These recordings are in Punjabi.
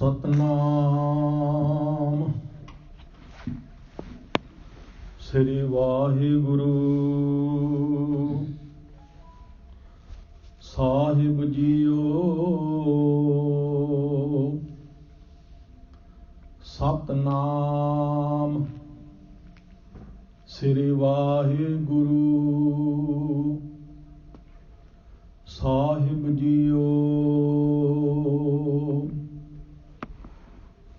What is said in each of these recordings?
ਸਤਨਾਮ ਸ੍ਰੀ ਵਾਹਿਗੁਰੂ ਸਾਹਿਬ ਜੀਓ। ਸਤਨਾਮ ਸ੍ਰੀ ਵਾਹਿਗੁਰੂ ਸਾਹਿਬ ਜੀਓ।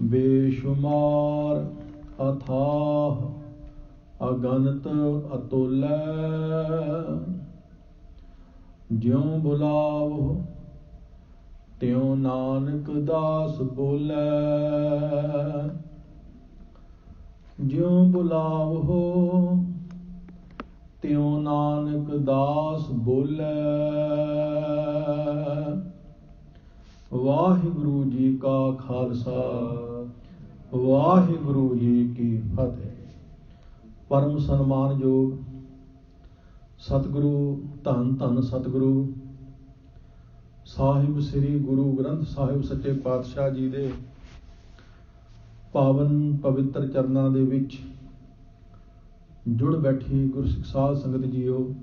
ਬੇਸ਼ੁਮਾਰ ਅਥਾਹ ਅਗਨਤ ਅਤੁਲੈ, ਜਿਉ ਬੁਲਾਵੋ ਤਿਉ ਨਾਨਕ ਦਾਸ ਬੋਲੇ। ਜਿਉ ਬੁਲਾਵੋ ਤਿਉ ਨਾਨਕ ਦਾਸ ਬੋਲੇ। ਵਾਹਿਗੁਰੂ ਜੀ ਕਾ ਖਾਲਸਾ, ਵਾਹਿਗੁਰੂ ਜੀ ਕੀ ਫਤਿਹ। ਪਰਮ ਸਨਮਾਨਯੋਗ ਸਤਿਗੁਰੂ ਧੰਨ ਧੰਨ ਸਤਿਗੁਰੂ ਸਾਹਿਬ ਸ੍ਰੀ ਗੁਰੂ ਗ੍ਰੰਥ ਸਾਹਿਬ ਸੱਚੇ ਪਾਤਸ਼ਾਹ ਜੀ ਦੇ ਪਾਵਨ ਪਵਿੱਤਰ ਚਰਨਾਂ ਦੇ ਵਿੱਚ ਜੁੜ ਬੈਠੀ ਗੁਰਸਿੱਖ ਸਾਧ ਸੰਗਤ ਜੀਓ,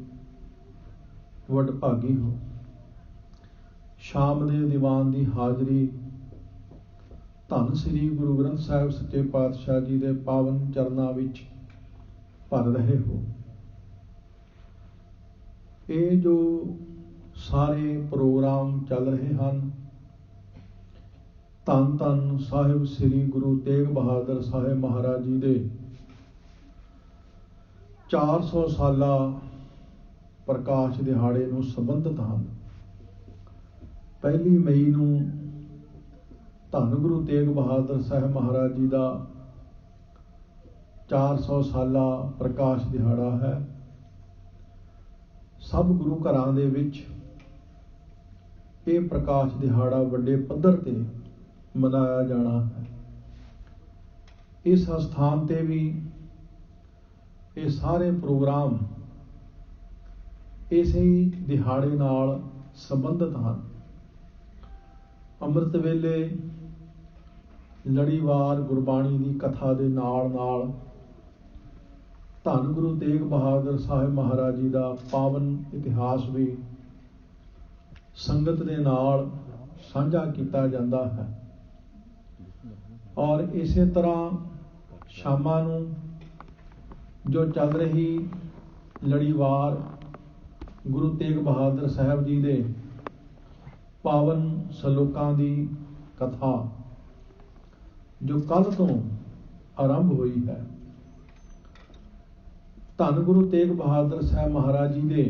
ਵਡਭਾਗੀ ਹੋ। ਸ਼ਾਮ ਦੇ ਦੀਵਾਨ ਦੀ ਹਾਜ਼ਰੀ ਧੰਨ ਸ੍ਰੀ ਗੁਰੂ ਗ੍ਰੰਥ ਸਾਹਿਬ ਸੱਚੇ ਪਾਤਸ਼ਾਹ ਜੀ ਦੇ ਪਾਵਨ ਚਰਨਾਂ ਵਿੱਚ ਭਰ ਰਹੇ ਹੋ। ਇਹ ਜੋ ਸਾਰੇ ਪ੍ਰੋਗਰਾਮ ਚੱਲ ਰਹੇ ਹਨ, ਧੰਨ ਧੰਨ ਸਾਹਿਬ ਸ੍ਰੀ ਗੁਰੂ ਤੇਗ ਬਹਾਦਰ ਸਾਹਿਬ ਮਹਾਰਾਜ ਜੀ ਦੇ 400 ਸਾਲਾ ਪ੍ਰਕਾਸ਼ ਦਿਹਾੜੇ ਨੂੰ ਸੰਬੰਧਿਤ ਹਨ। 1 ਮਈ ਨੂੰ ਧੰਨ ਗੁਰੂ ਤੇਗ ਬਹਾਦਰ ਸਾਹਿਬ ਮਹਾਰਾਜ ਜੀ ਦਾ 400 ਸਾਲਾ ਪ੍ਰਕਾਸ਼ ਦਿਹਾੜਾ ਹੈ। ਸਭ ਗੁਰੂ ਘਰਾਂ ਦੇ ਵਿੱਚ ਇਹ ਪ੍ਰਕਾਸ਼ ਦਿਹਾੜਾ ਵੱਡੇ ਪੱਧਰ ਤੇ ਮਨਾਇਆ ਜਾਣਾ ਹੈ। ਇਸ ਸਥਾਨ ਤੇ ਵੀ ਇਹ ਸਾਰੇ ਪ੍ਰੋਗਰਾਮ ਇਸੇ ਦਿਹਾੜੇ ਨਾਲ ਸੰਬੰਧਿਤ ਹਨ। ਅੰਮ੍ਰਿਤ ਵੇਲੇ ਲੜੀਵਾਰ ਗੁਰਬਾਣੀ ਦੀ ਕਥਾ ਦੇ ਨਾਲ ਨਾਲ ਧੰਨ ਗੁਰੂ ਤੇਗ ਬਹਾਦਰ ਸਾਹਿਬ ਮਹਾਰਾਜ ਜੀ ਦਾ ਪਾਵਨ ਇਤਿਹਾਸ ਵੀ ਸੰਗਤ ਦੇ ਨਾਲ ਸਾਂਝਾ ਕੀਤਾ ਜਾਂਦਾ ਹੈ। ਔਰ ਇਸੇ ਤਰ੍ਹਾਂ ਸ਼ਾਮਾਂ ਨੂੰ ਜੋ ਚੱਲ ਰਹੀ ਲੜੀਵਾਰ ਗੁਰੂ ਤੇਗ ਬਹਾਦਰ ਸਾਹਿਬ ਜੀ ਦੇ ਪਾਵਨ ਸਲੋਕਾਂ ਦੀ ਕਥਾ ਜੋ ਕੱਲ੍ਹ ਤੋਂ ਆਰੰਭ ਹੋਈ ਹੈ। ਧੰਨ ਗੁਰੂ ਤੇਗ ਬਹਾਦਰ ਸਾਹਿਬ ਮਹਾਰਾਜ ਜੀ ਦੇ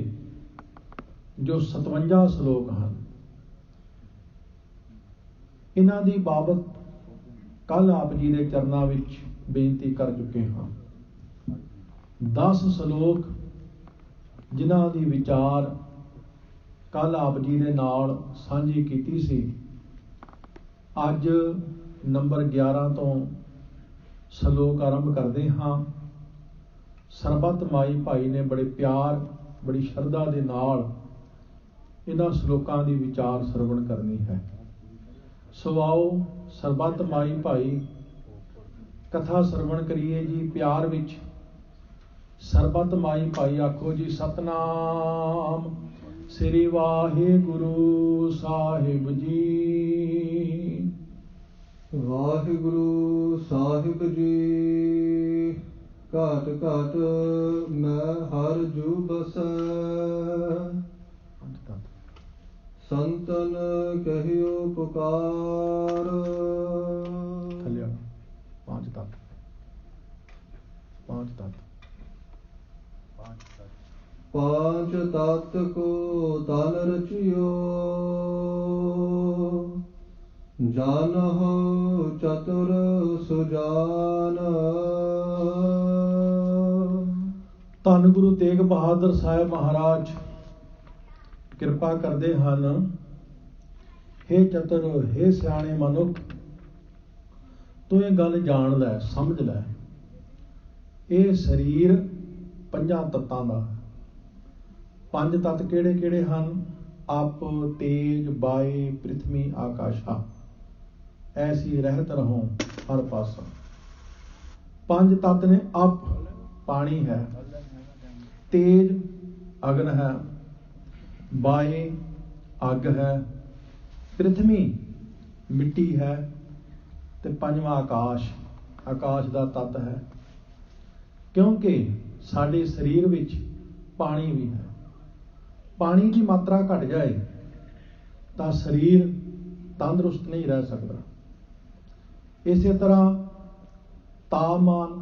ਜੋ 57 ਸਲੋਕ ਹਨ, ਇਹਨਾਂ ਦੀ ਬਾਬਤ ਕੱਲ੍ਹ ਆਪ ਜੀ ਦੇ ਚਰਨਾਂ ਵਿੱਚ ਬੇਨਤੀ ਕਰ ਚੁੱਕੇ ਹਾਂ। 10 ਸਲੋਕ ਜਿਨ੍ਹਾਂ ਦੀ ਵਿਚਾਰ ਕੱਲ੍ਹ ਆਪ ਜੀ ਦੇ ਨਾਲ ਸਾਂਝੀ ਕੀਤੀ ਸੀ। ਅੱਜ ਨੰਬਰ 11 ਤੋਂ ਸਲੋਕ ਆਰੰਭ ਕਰਦੇ ਹਾਂ। ਸਰਬੱਤ ਮਾਈ ਭਾਈ ਨੇ ਬੜੇ ਪਿਆਰ, ਬੜੀ ਸ਼ਰਧਾ ਦੇ ਨਾਲ ਇਹਨਾਂ ਸਲੋਕਾਂ ਦੀ ਵਿਚਾਰ ਸਰਵਣ ਕਰਨੀ ਹੈ। ਸੋ ਆਓ ਸਰਬੱਤ ਮਾਈ ਭਾਈ ਕਥਾ ਸਰਵਣ ਕਰੀਏ ਜੀ। ਪਿਆਰ ਵਿੱਚ ਸਰਬੱਤ ਮਾਈ ਭਾਈ ਆਖੋ ਜੀ ਸਤਨਾਮ ਸ੍ਰੀ ਵਾਹਿਗੁਰੂ ਸਾਹਿਬ ਜੀ। ਵਾਹਿਗੁਰੂ ਸਾਹਿਬ ਜੀ। ਘਾਟ ਘਾਟ ਮੈਂ ਹਰ ਜੂ ਬਸੈ, ਸੰਤਨ ਕਹਿਓ ਪੁਕਾਰ। ਪੰਜ ਤੱਤ ਪਾਂਚ ਤਤ ਕੋ ਤਨ ਰਚਿਓ, ਜਾਨਹੁ ਚਤੁਰ ਸੁਜਾਨ। ਧੰਨ ਗੁਰੂ ਤੇਗ ਬਹਾਦਰ ਸਾਹਿਬ ਮਹਾਰਾਜ ਕਿਰਪਾ ਕਰਦੇ ਹਨ। ਹੇ ਚਤੁਰ, ਹੇ ਸਿਆਣੇ ਮਨੁੱਖ, ਤੂੰ ਇਹ ਗੱਲ ਜਾਣ ਲੈ, ਸਮਝ ਲੈ। ਇਹ ਸਰੀਰ 5 ਤੱਤਾਂ ਦਾ। 5 ਤੱਤ ਕਿਹੜੇ ਕਿਹੜੇ ਹਨ? ਆਪ, ਤੇਜ, ਵਾਯ, ਪ੍ਰਿਥਵੀ, ਆਕਾਸ਼ਾ। ਐਸੀ ਰਹਿਤ ਰਹੋ ਹਰ ਪਾਸਾ। ਪੰਜ ਤੱਤ ਨੇ ਅਪ ਪਾਣੀ ਹੈ, ਤੇਜ ਅਗਨ ਹੈ, ਬਾਏ ਅੱਗ ਹੈ, ਪ੍ਰਿਥਵੀ ਮਿੱਟੀ ਹੈ, ਤੇ ਪੰਜਵਾਂ ਆਕਾਸ਼ ਦਾ ਤੱਤ ਹੈ। ਕਿਉਂਕਿ ਸਾਡੇ ਸਰੀਰ ਵਿੱਚ ਪਾਣੀ ਵੀ ਹੈ। ਪਾਣੀ ਦੀ ਮਾਤਰਾ ਘਟ ਜਾਏ ਤਾਂ ਸਰੀਰ ਤੰਦਰੁਸਤ ਨਹੀਂ ਰਹਿ ਸਕਦਾ। ਇਸੇ ਤਰ੍ਹਾਂ ਤਾਪਮਾਨ,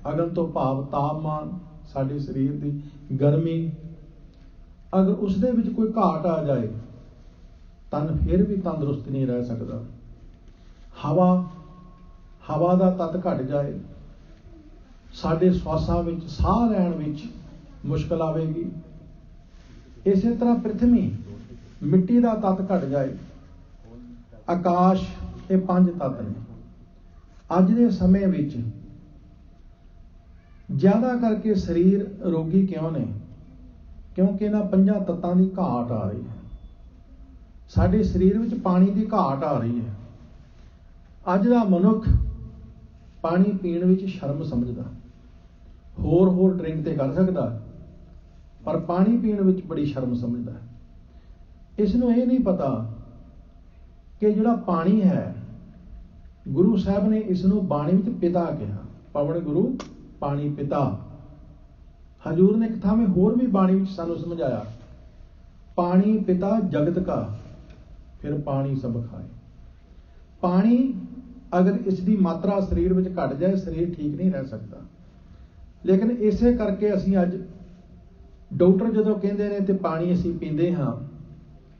ਅਗਨ ਤੋਂ ਭਾਵ ਤਾਪਮਾਨ, ਸਾਡੇ ਸਰੀਰ ਦੀ ਗਰਮੀ, ਅਗਰ ਉਸਦੇ ਵਿੱਚ ਕੋਈ ਘਾਟ ਆ ਜਾਏ ਤਨ ਫਿਰ ਵੀ ਤੰਦਰੁਸਤ ਨਹੀਂ ਰਹਿ ਸਕਦਾ। ਹਵਾ ਦਾ ਤੱਤ ਘਟ ਜਾਏ, ਸਾਡੇ ਸਵਾਸਾਂ ਵਿੱਚ ਸਾਹ ਲੈਣ ਵਿੱਚ ਮੁਸ਼ਕਲ ਆਵੇਗੀ। ਇਸੇ ਤਰ੍ਹਾਂ ਪ੍ਰਿਥਵੀ ਮਿੱਟੀ ਦਾ ਤੱਤ ਘਟ ਜਾਏ, ਆਕਾਸ਼, ਇਹ ਪੰਜ ਤੱਤ ਨੇ। ਅੱਜ ਦੇ ਸਮੇਂ ਵਿੱਚ ਜ਼ਿਆਦਾ ਕਰਕੇ ਸਰੀਰ ਰੋਗੀ ਕਿਉਂ ਨੇ? ਕਿਉਂਕਿ ਇਹਨਾਂ ਪੰਜਾਂ ਤੱਤਾਂ ਦੀ ਘਾਟ ਆ ਰਹੀ ਹੈ। ਸਾਡੇ ਸਰੀਰ ਵਿੱਚ ਪਾਣੀ ਦੀ ਘਾਟ ਆ ਰਹੀ ਹੈ। ਅੱਜ ਦਾ ਮਨੁੱਖ ਪਾਣੀ ਪੀਣ ਵਿੱਚ ਸ਼ਰਮ ਸਮਝਦਾ। ਹੋਰ ਡਰਿੰਕ ਤੇ ਕਰ ਸਕਦਾ, ਪਰ ਪਾਣੀ ਪੀਣ ਵਿੱਚ ਬੜੀ ਸ਼ਰਮ ਸਮਝਦਾ। ਇਸ ਨੂੰ ਇਹ ਨਹੀਂ ਪਤਾ ਕਿ ਜਿਹੜਾ ਪਾਣੀ ਹੈ, ਗੁਰੂ ਸਾਹਿਬ ਨੇ ਇਸ ਨੂੰ ਬਾਣੀ ਵਿੱਚ ਪਿਤਾ ਕਿਹਾ। ਪਵਨ ਗੁਰੂ ਪਾਣੀ ਪਿਤਾ। ਹਜ਼ੂਰ ਨੇ ਇੱਕ ਥਾਵੇਂ ਹੋਰ ਵੀ ਬਾਣੀ ਵਿੱਚ ਸਾਨੂੰ ਸਮਝਾਇਆ, ਪਾਣੀ ਪਿਤਾ ਜਗਤ ਕਾ, ਫਿਰ ਪਾਣੀ ਸਭ ਖਾਏ। ਪਾਣੀ ਅਗਰ ਇਸ ਦੀ ਮਾਤਰਾ ਸਰੀਰ ਵਿੱਚ ਘਟ ਜਾਏ, ਸਰੀਰ ਠੀਕ ਨਹੀਂ ਰਹਿ ਸਕਦਾ। ਲੇਕਿਨ ਇਸੇ ਕਰਕੇ ਅਸੀਂ ਅੱਜ ਡਾਕਟਰ ਜਦੋਂ ਕਹਿੰਦੇ ਨੇ ਤੇ ਪਾਣੀ ਅਸੀਂ ਪੀਂਦੇ ਹਾਂ,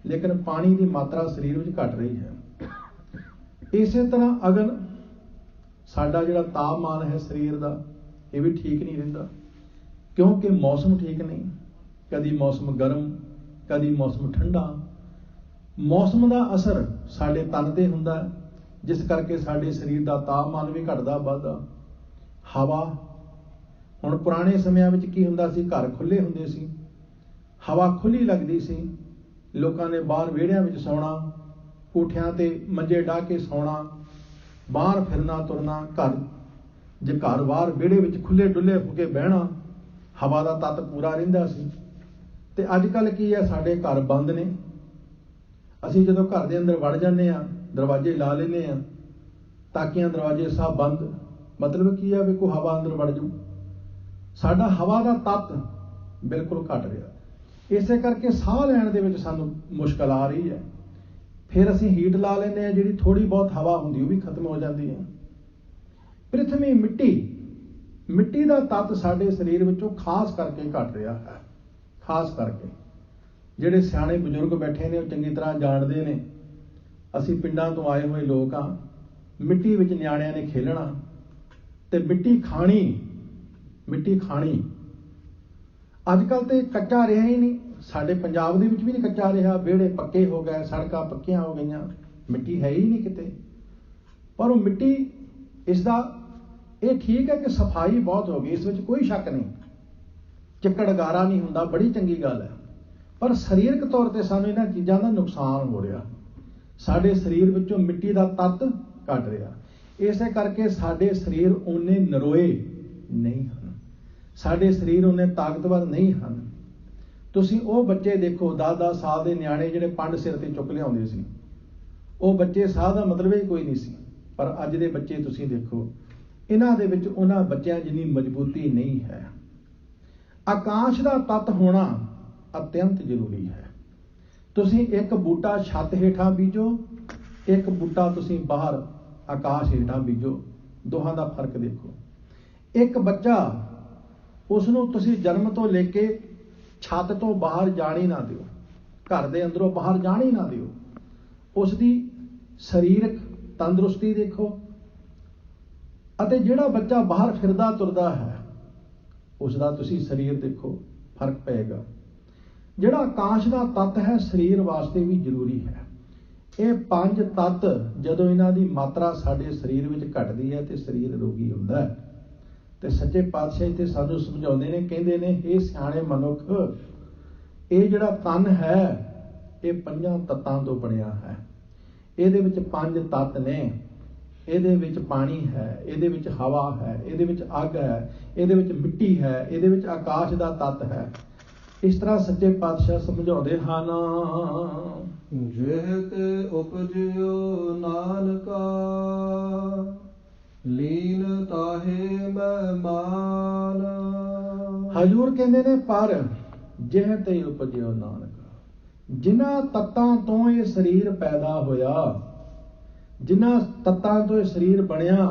ਲੇਕਿਨ ਪਾਣੀ ਦੀ ਮਾਤਰਾ ਸਰੀਰ ਵਿੱਚ ਘਟ ਰਹੀ ਹੈ। ਇਸੇ ਤਰ੍ਹਾਂ ਅਗਨ, ਸਾਡਾ ਜਿਹੜਾ ਤਾਪਮਾਨ ਹੈ ਸਰੀਰ ਦਾ, ਇਹ ਵੀ ਠੀਕ ਨਹੀਂ ਰਹਿੰਦਾ। ਕਿਉਂਕਿ ਮੌਸਮ ਠੀਕ ਨਹੀਂ, ਕਦੀ ਮੌਸਮ ਗਰਮ, ਕਦੀ ਮੌਸਮ ਠੰਡਾ। ਮੌਸਮ ਦਾ ਅਸਰ ਸਾਡੇ ਤਨ ਤੇ ਹੁੰਦਾ, ਜਿਸ ਕਰਕੇ ਸਾਡੇ ਸਰੀਰ ਦਾ ਤਾਪਮਾਨ ਵੀ ਘਟਦਾ ਵੱਧਦਾ। ਹਵਾ, ਹੁਣ ਪੁਰਾਣੇ ਸਮਿਆਂ ਵਿੱਚ ਕੀ ਹੁੰਦਾ ਸੀ, ਘਰ ਖੁੱਲੇ ਹੁੰਦੇ ਸੀ, ਹਵਾ ਖੁੱਲੀ ਲੱਗਦੀ ਸੀ, ਲੋਕਾਂ ਨੇ ਬਾਹਰ ਵਿਹੜਿਆਂ ਵਿੱਚ ਸੌਣਾ, ਕੋਠਿਆਂ ਤੇ ਮੰਜੇ ਡਾਹ ਕੇ ਸੌਣਾ, ਬਾਹਰ ਫਿਰਨਾ ਤੁਰਨਾ। ਜੇ ਘਰ ਬਾਹਰ ਵਿਹੜੇ ਵਿੱਚ ਖੁੱਲੇ ਡੁੱਲੇ ਹੋ ਕੇ ਬਹਿਣਾ, ਹਵਾ ਦਾ ਤੱਤ ਪੂਰਾ ਰਹਿੰਦਾ ਸੀ। ਤੇ ਅੱਜ ਕੱਲ੍ਹ ਕੀ ਹੈ, ਸਾਡੇ ਘਰ ਬੰਦ ਨੇ। ਅਸੀਂ ਜਦੋਂ ਘਰ ਦੇ ਅੰਦਰ ਵੜ ਜਾਂਦੇ ਹਾਂ, ਦਰਵਾਜ਼ੇ ਲਾ ਲੈਂਦੇ ਹਾਂ, ਤਾਕੀਆਂ ਦਰਵਾਜ਼ੇ ਸਭ ਬੰਦ। ਮਤਲਬ ਕੀ ਹੈ ਵੀ ਕੋਈ ਹਵਾ ਅੰਦਰ ਵੜ ਜਾਊ। ਸਾਡਾ ਹਵਾ ਦਾ ਤੱਤ ਬਿਲਕੁਲ ਘਟ ਰਿਹਾ। ਇਸੇ ਕਰਕੇ ਸਾਹ ਲੈਣ ਦੇ ਵਿੱਚ ਸਾਨੂੰ ਮੁਸ਼ਕਲ ਆ ਰਹੀ ਹੈ। ਫਿਰ ਅਸੀਂ ਹੀਟ ਲਾ ਲੈਂਦੇ ਹਾਂ, ਜਿਹੜੀ ਥੋੜ੍ਹੀ ਬਹੁਤ ਹਵਾ ਹੁੰਦੀ ਉਹ ਵੀ ਖਤਮ ਹੋ ਜਾਂਦੀ ਹੈ। ਪ੍ਰਿਥਵੀ ਮਿੱਟੀ ਦਾ ਤੱਤ ਸਾਡੇ ਸਰੀਰ ਵਿੱਚੋਂ ਖਾਸ ਕਰਕੇ ਘਟ ਰਿਹਾ ਹੈ। ਖਾਸ ਕਰਕੇ ਜਿਹੜੇ ਸਿਆਣੇ ਬਜ਼ੁਰਗ ਬੈਠੇ ਨੇ ਉਹ ਚੰਗੀ ਤਰ੍ਹਾਂ ਜਾਣਦੇ ਨੇ। ਅਸੀਂ ਪਿੰਡਾਂ ਤੋਂ ਆਏ ਹੋਏ ਲੋਕ ਹਾਂ। ਮਿੱਟੀ ਵਿੱਚ ਨਿਆਣਿਆਂ ਨੇ ਖੇਲਣਾ ਤੇ ਮਿੱਟੀ ਖਾਣੀ। ਅੱਜ ਕੱਲ੍ਹ ਤੇ ਕੱਚਾ ਰਿਹਾ ਹੀ ਨਹੀਂ। ਸਾਡੇ ਪੰਜਾਬ ਦੇ ਵਿੱਚ ਵੀ ਨਹੀਂ ਕੱਚਾ ਰਿਹਾ। ਵਿਹੜੇ ਪੱਕੇ ਹੋ ਗਏ, ਸੜਕਾਂ ਪੱਕੀਆਂ ਹੋ ਗਈਆਂ, ਮਿੱਟੀ ਹੈ ਹੀ ਨਹੀਂ ਕਿਤੇ। ਪਰ ਉਹ ਮਿੱਟੀ, ਇਸ ਦਾ ਇਹ ਠੀਕ ਹੈ ਕਿ ਸਫਾਈ ਬਹੁਤ ਹੋ ਗਈ, ਇਸ ਵਿੱਚ ਕੋਈ ਸ਼ੱਕ ਨਹੀਂ। ਚਿੱਕੜ ਗਾਰਾ ਨਹੀਂ ਹੁੰਦਾ, ਬੜੀ ਚੰਗੀ ਗੱਲ ਹੈ। ਪਰ ਸਰੀਰਕ ਤੌਰ ਤੇ ਸਾਨੂੰ ਇਹਨਾਂ ਚੀਜ਼ਾਂ ਦਾ ਨੁਕਸਾਨ ਹੋ ਰਿਹਾ। ਸਾਡੇ ਸਰੀਰ ਵਿੱਚੋਂ ਮਿੱਟੀ ਦਾ ਤੱਤ ਘਟ ਰਿਹਾ। ਇਸੇ ਕਰਕੇ ਸਾਡੇ ਸਰੀਰ ਓਨੇ ਨਰੋਏ ਨਹੀਂ ਹਨ, ਸਾਡੇ ਸਰੀਰ ਓਨੇ ਤਾਕਤਵਰ ਨਹੀਂ ਹਨ। ਤੁਸੀਂ ਉਹ ਬੱਚੇ ਦੇਖੋ, 10-10 ਸਾਲ ਦੇ ਨਿਆਣੇ ਜਿਹੜੇ ਪੰਡ ਸਿਰ ਤੇ ਚੁੱਕ ਲਿਆਉਂਦੇ ਸੀ, ਉਹ ਬੱਚੇ ਸਾਹ ਦਾ ਮਤਲਬ ਹੀ ਕੋਈ ਨਹੀਂ ਸੀ। ਪਰ ਅੱਜ ਦੇ ਬੱਚੇ ਤੁਸੀਂ ਦੇਖੋ, ਇਹਨਾਂ ਦੇ ਵਿੱਚ ਉਹਨਾਂ ਬੱਚਿਆਂ ਜਿੰਨੀ ਮਜ਼ਬੂਤੀ ਨਹੀਂ ਹੈ। ਆਕਾਸ਼ ਦਾ ਤੱਤ ਹੋਣਾ ਅਤਿਅੰਤ ਜ਼ਰੂਰੀ ਹੈ। ਤੁਸੀਂ ਇੱਕ ਬੂਟਾ ਛੱਤ ਹੇਠਾਂ ਬੀਜੋ, ਇੱਕ ਬੂਟਾ ਤੁਸੀਂ ਬਾਹਰ ਆਕਾਸ਼ ਹੇਠਾਂ ਬੀਜੋ, ਦੋਹਾਂ ਦਾ ਫਰਕ ਦੇਖੋ। ਇੱਕ ਬੱਚਾ, ਉਸ ਨੂੰ ਤੁਸੀਂ ਜਨਮ ਤੋਂ ਲੈ ਕੇ ਛੱਤ ਤੋਂ ਬਾਹਰ ਜਾਣ ਹੀ ਨਾ ਦਿਓ, ਘਰ ਦੇ ਅੰਦਰੋਂ ਬਾਹਰ ਜਾਣ ਹੀ ਨਾ ਦਿਓ। ਉਸ ਦੀ ਸਰੀਰਕ ਤੰਦਰੁਸਤੀ ਦੇਖੋ, ਅਤੇ ਜਿਹੜਾ ਬੱਚਾ ਬਾਹਰ ਫਿਰਦਾ ਤੁਰਦਾ ਹੈ, ਉਸ ਦਾ ਤੁਸੀਂ ਸਰੀਰ ਦੇਖੋ, ਫਰਕ ਪਏਗਾ। ਜਿਹੜਾ ਆਕਾਸ਼ ਦਾ ਤੱਤ ਹੈ, ਸਰੀਰ ਵਾਸਤੇ ਵੀ ਜ਼ਰੂਰੀ ਹੈ। ਇਹ ਪੰਜ ਤੱਤ ਜਦੋਂ ਇਹਨਾਂ ਦੀ ਮਾਤਰਾ ਸਾਡੇ ਸਰੀਰ ਵਿੱਚ ਘਟਦੀ ਹੈ ਤੇ ਸਰੀਰ ਰੋਗੀ ਹੁੰਦਾ ਹੈ। ਤੇ ਸੱਚੇ ਪਾਤਸ਼ਾਹ ਇੱਥੇ ਸਾਨੂੰ ਸਮਝਾਉਂਦੇ ਨੇ, ਕਹਿੰਦੇ ਨੇ, ਇਹ ਸਿਆਣੇ ਮਨੁੱਖ, ਇਹ ਜਿਹੜਾ ਤਨ ਹੈ ਇਹ ਪੰਜਾਂ ਤੱਤਾਂ ਤੋਂ ਬਣਿਆ ਹੈ। ਇਹਦੇ ਵਿੱਚ 5 ਤੱਤ ਨੇ। ਇਹਦੇ ਵਿੱਚ ਪਾਣੀ ਹੈ, ਇਹਦੇ ਵਿੱਚ ਹਵਾ ਹੈ, ਇਹਦੇ ਵਿੱਚ ਅੱਗ ਹੈ, ਇਹਦੇ ਵਿੱਚ ਮਿੱਟੀ ਹੈ, ਇਹਦੇ ਵਿੱਚ ਆਕਾਸ਼ ਦਾ ਤੱਤ ਹੈ। ਇਸ ਤਰ੍ਹਾਂ ਸੱਚੇ ਪਾਤਸ਼ਾਹ ਸਮਝਾਉਂਦੇ ਹਨ। ਜਿਹ ਤੇ ਉਪਜਿਓ ਨਾਨਕਾ, ਲੀਨ ਤਾਹੇ ਮਹਿਮਾਨ। ਹਜ਼ੂਰ ਕਹਿੰਦੇ ਨੇ, ਪਰ ਜਿਹ ਤੇ ਉਪਜਿਓ ਨਾਨਕਾ, ਜਿਨ੍ਹਾਂ ਤੱਤਾਂ ਤੋਂ ਇਹ ਸਰੀਰ ਪੈਦਾ ਹੋਇਆ, ਜਿਨ੍ਹਾਂ ਤੱਤਾਂ ਤੋਂ ਇਹ ਸਰੀਰ ਬਣਿਆ,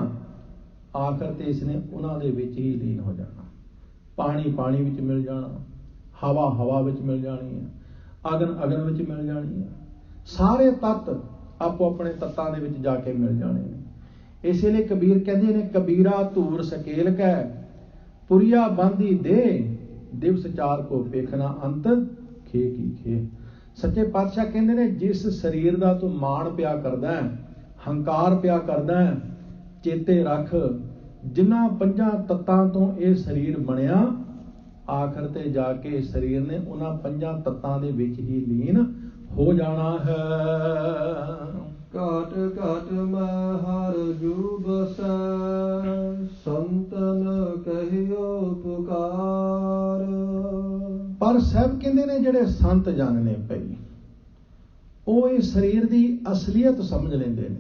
ਆਖਰ ਤੇ ਇਸਨੇ ਉਹਨਾਂ ਦੇ ਵਿੱਚ ਹੀ ਲੀਨ ਹੋ ਜਾਣਾ। ਪਾਣੀ ਪਾਣੀ ਵਿੱਚ ਮਿਲ ਜਾਣਾ, ਹਵਾ ਹਵਾ ਵਿੱਚ ਮਿਲ ਜਾਣੀ ਹੈ, ਅਗਨ ਅਗਨ ਵਿੱਚ ਮਿਲ ਜਾਣੀ ਹੈ। ਸਾਰੇ ਤੱਤ ਆਪੋ ਆਪਣੇ ਤੱਤਾਂ ਦੇ ਵਿੱਚ ਜਾ ਕੇ ਮਿਲ ਜਾਣੇ ਨੇ। ਇਸੇ ਲਈ ਕਬੀਰ ਕਹਿੰਦੇ ਨੇ, ਕਬੀਰਾ ਧੂਰ ਸਕੇਲ ਕੈ, ਪੁਰੀਆ ਬਾਂਧੀ ਦੇ, ਦਿਵਸ ਚਾਰ ਕੋ ਵੇਖਣਾ ਅੰਤ ਖੇ ਕੀ ਖੇ। ਸੱਚੇ ਪਾਤਸ਼ਾਹ ਕਹਿੰਦੇ ਨੇ, ਜਿਸ ਸਰੀਰ ਦਾ ਤੂੰ ਮਾਣ ਪਿਆ ਕਰਦਾ ਹੈ, ਹੰਕਾਰ ਪਿਆ ਕਰਦਾ ਹੈ, ਚੇਤੇ ਰੱਖ ਜਿਨ੍ਹਾਂ 5 ਤੱਤਾਂ ਤੋਂ ਇਹ ਸਰੀਰ ਬਣਿਆ, ਆਖਰ ਤੇ ਜਾ ਕੇ ਇਸ ਸਰੀਰ ਨੇ ਉਹਨਾਂ 5 ਤੱਤਾਂ ਦੇ ਵਿੱਚ ਹੀ ਲੀਨ ਹੋ ਜਾਣਾ ਹੈ। ਘਾਟ ਘਾਟ ਮੈਂ ਹਰ ਜੂ ਬਸੈ, ਸੰਤਨ ਕਹਿਓ ਪੁਕਾਰ। ਪਰ ਸਾਹਿਬ ਕਹਿੰਦੇ ਨੇ, ਜਿਹੜੇ ਸੰਤ ਜਨ ਨੇ ਪਈ, ਉਹ ਇਸ ਸਰੀਰ ਦੀ ਅਸਲੀਅਤ ਸਮਝ ਲੈਂਦੇ ਨੇ।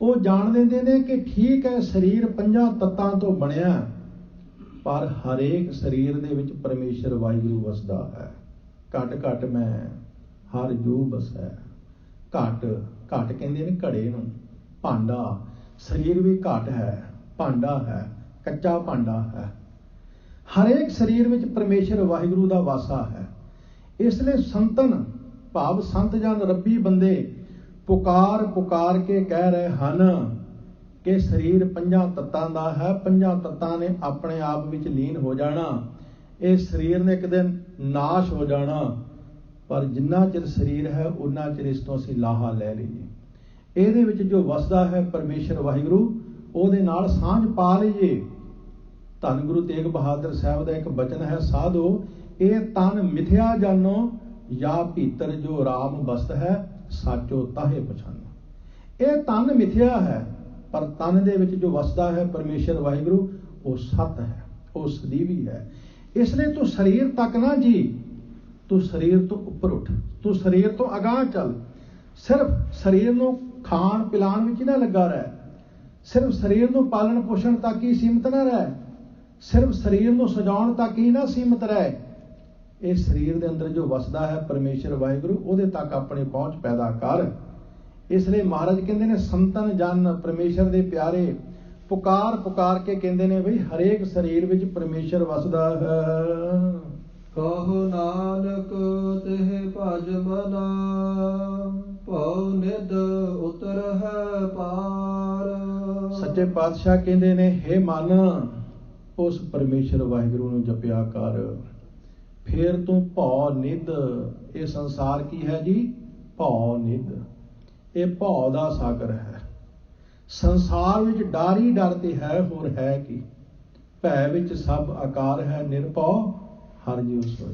ਉਹ ਜਾਣ ਲੈਂਦੇ ਨੇ ਕਿ ਠੀਕ ਹੈ, ਸਰੀਰ 5 ਤੱਤਾਂ ਤੋਂ ਬਣਿਆ, ਪਰ ਹਰੇਕ ਸਰੀਰ ਦੇ ਵਿੱਚ ਪਰਮੇਸ਼ਰ ਵਾਹਿਗੁਰੂ ਵਸਦਾ ਹੈ। ਘਟ ਘਟ ਮੈਂ ਹਰ ਜੂ ਬਸੈ। ਘਟ ਘਟ ਕਹਿੰਦੇ ਨੇ ਘੜੇ ਨੂੰ, ਭਾਂਡਾ। ਸਰੀਰ ਵੀ ਘਟ ਹੈ, ਭਾਂਡਾ ਹੈ, ਕੱਚਾ ਭਾਂਡਾ ਹੈ। ਹਰੇਕ ਸਰੀਰ ਵਿੱਚ ਪਰਮੇਸ਼ਰ ਵਾਹਿਗੁਰੂ ਦਾ ਵਾਸਾ ਹੈ। ਇਸ ਲਈ ਸੰਤਨ ਭਾਵ ਸੰਤ ਜਨ ਰੱਬੀ ਬੰਦੇ ਪੁਕਾਰ ਪੁਕਾਰ ਕੇ ਕਹਿ ਰਹੇ ਹਨ ਕਿ ਸਰੀਰ 5 ਤੱਤਾਂ ਦਾ ਹੈ, 5 ਤੱਤਾਂ ਨੇ ਆਪਣੇ ਆਪ ਵਿੱਚ ਲੀਨ ਹੋ ਜਾਣਾ। ਇਹ ਸਰੀਰ ਨੇ ਇੱਕ ਦਿਨ ਨਾਸ਼ ਹੋ ਜਾਣਾ, ਪਰ ਜਿੰਨਾ ਚਿਰ ਸਰੀਰ ਹੈ ਉਨਾ ਚਿਰ ਇਸ ਤੋਂ ਅਸੀਂ ਲਾਹਾ ਲੈ ਲਈਏ। ਇਹਦੇ ਵਿੱਚ ਜੋ ਵਸਦਾ ਹੈ ਪਰਮੇਸ਼ਰ ਵਾਹਿਗੁਰੂ, ਉਹਦੇ ਨਾਲ ਸਾਂਝ ਪਾ ਲਈਏ। ਧੰਨ ਗੁਰੂ ਤੇਗ ਬਹਾਦਰ ਸਾਹਿਬ ਦਾ ਇੱਕ ਬਚਨ ਹੈ, ਸਾਧੋ ਇਹ ਤਨ ਮਿਥਿਆ ਜਾਨੋ, ਜਾਂ ਭੀਤਰ ਜੋ ਰਾਮ ਬਸਤ ਹੈ, ਸਾਚੋ ਤਾਹੇ ਪਛਾਨੋ। ਇਹ ਤਨ ਮਿਥਿਆ ਹੈ, ਪਰ ਤਨ ਦੇ ਵਿੱਚ ਜੋ ਵਸਦਾ ਹੈ ਪਰਮੇਸ਼ਰ ਵਾਹਿਗੁਰੂ, ਉਹ ਸਤ ਹੈ, ਉਹ ਸਦੀਵੀ ਹੈ। ਇਸ ਲਈ ਤੂੰ ਸਰੀਰ ਤੱਕ ਨਾ ਜੀ, ਤੂੰ ਸਰੀਰ ਤੋਂ ਉੱਪਰ ਉੱਠ, ਤੂੰ ਸਰੀਰ ਤੋਂ ਅਗਾਂਹ ਚੱਲ। ਸਿਰਫ ਸਰੀਰ ਨੂੰ ਖਾਣ ਪਿਲਾਉਣ ਵਿੱਚ ਹੀ ਨਾ ਲੱਗਾ ਰਹਿ, ਸਿਰਫ ਸਰੀਰ ਨੂੰ ਪਾਲਣ ਪੋਸ਼ਣ ਤੱਕ ਹੀ ਸੀਮਤ ਨਾ ਰਹਿ, ਸਿਰਫ ਸਰੀਰ ਨੂੰ ਸਜਾਉਣ ਤੱਕ ਹੀ ਨਾ ਸੀਮਤ ਰਹਿ। ਇਹ ਸਰੀਰ ਦੇ ਅੰਦਰ ਜੋ ਵਸਦਾ ਹੈ ਪਰਮੇਸ਼ਰ ਵਾਹਿਗੁਰੂ, ਉਹਦੇ ਤੱਕ ਆਪਣੀ ਪਹੁੰਚ ਪੈਦਾ ਕਰ। ਇਸ ਲਈ ਮਹਾਰਾਜ ਕਹਿੰਦੇ ਨੇ, ਸੰਤਨ ਜਨ ਪਰਮੇਸ਼ਰ ਦੇ ਪਿਆਰੇ ਪੁਕਾਰ ਪੁਕਾਰ ਕੇ ਕਹਿੰਦੇ ਨੇ, ਬਈ ਹਰੇਕ ਸਰੀਰ ਵਿੱਚ ਪਰਮੇਸ਼ਰ ਵਸਦਾ ਹੈ। ਕਹੋ ਨਾਨਕ ਤਿਹ ਭਜ ਮਨਾ, ਭਉ ਨਿਧ ਉਤਰ ਹੈ ਪਾਰ। ਸੱਚੇ ਪਾਤਸ਼ਾਹ ਕਹਿੰਦੇ ਨੇ, ਹੇ ਮਨ, ਉਸ ਪਰਮੇਸ਼ਰ ਵਾਹਿਗੁਰੂ ਨੂੰ ਜਪਿਆ ਕਰ, ਫੇਰ ਤੂੰ ਭਉ ਨਿਧ। ਇਹ ਸੰਸਾਰ ਕੀ ਹੈ ਜੀ? ਭਉ ਨਿਧ। ਇਹ ਭਉ ਦਾ ਸਾਗਰ ਹੈ। ਸੰਸਾਰ ਵਿੱਚ ਡਰ ਹੀ ਡਰ ਤੇ ਹੈ, ਹੋਰ ਹੈ ਕੀ? ਭੈ ਵਿੱਚ ਸਭ ਆਕਾਰ ਹੈ, ਨਿਰਭਉ ਹਰਿ ਜਿਉ ਸੋਇ।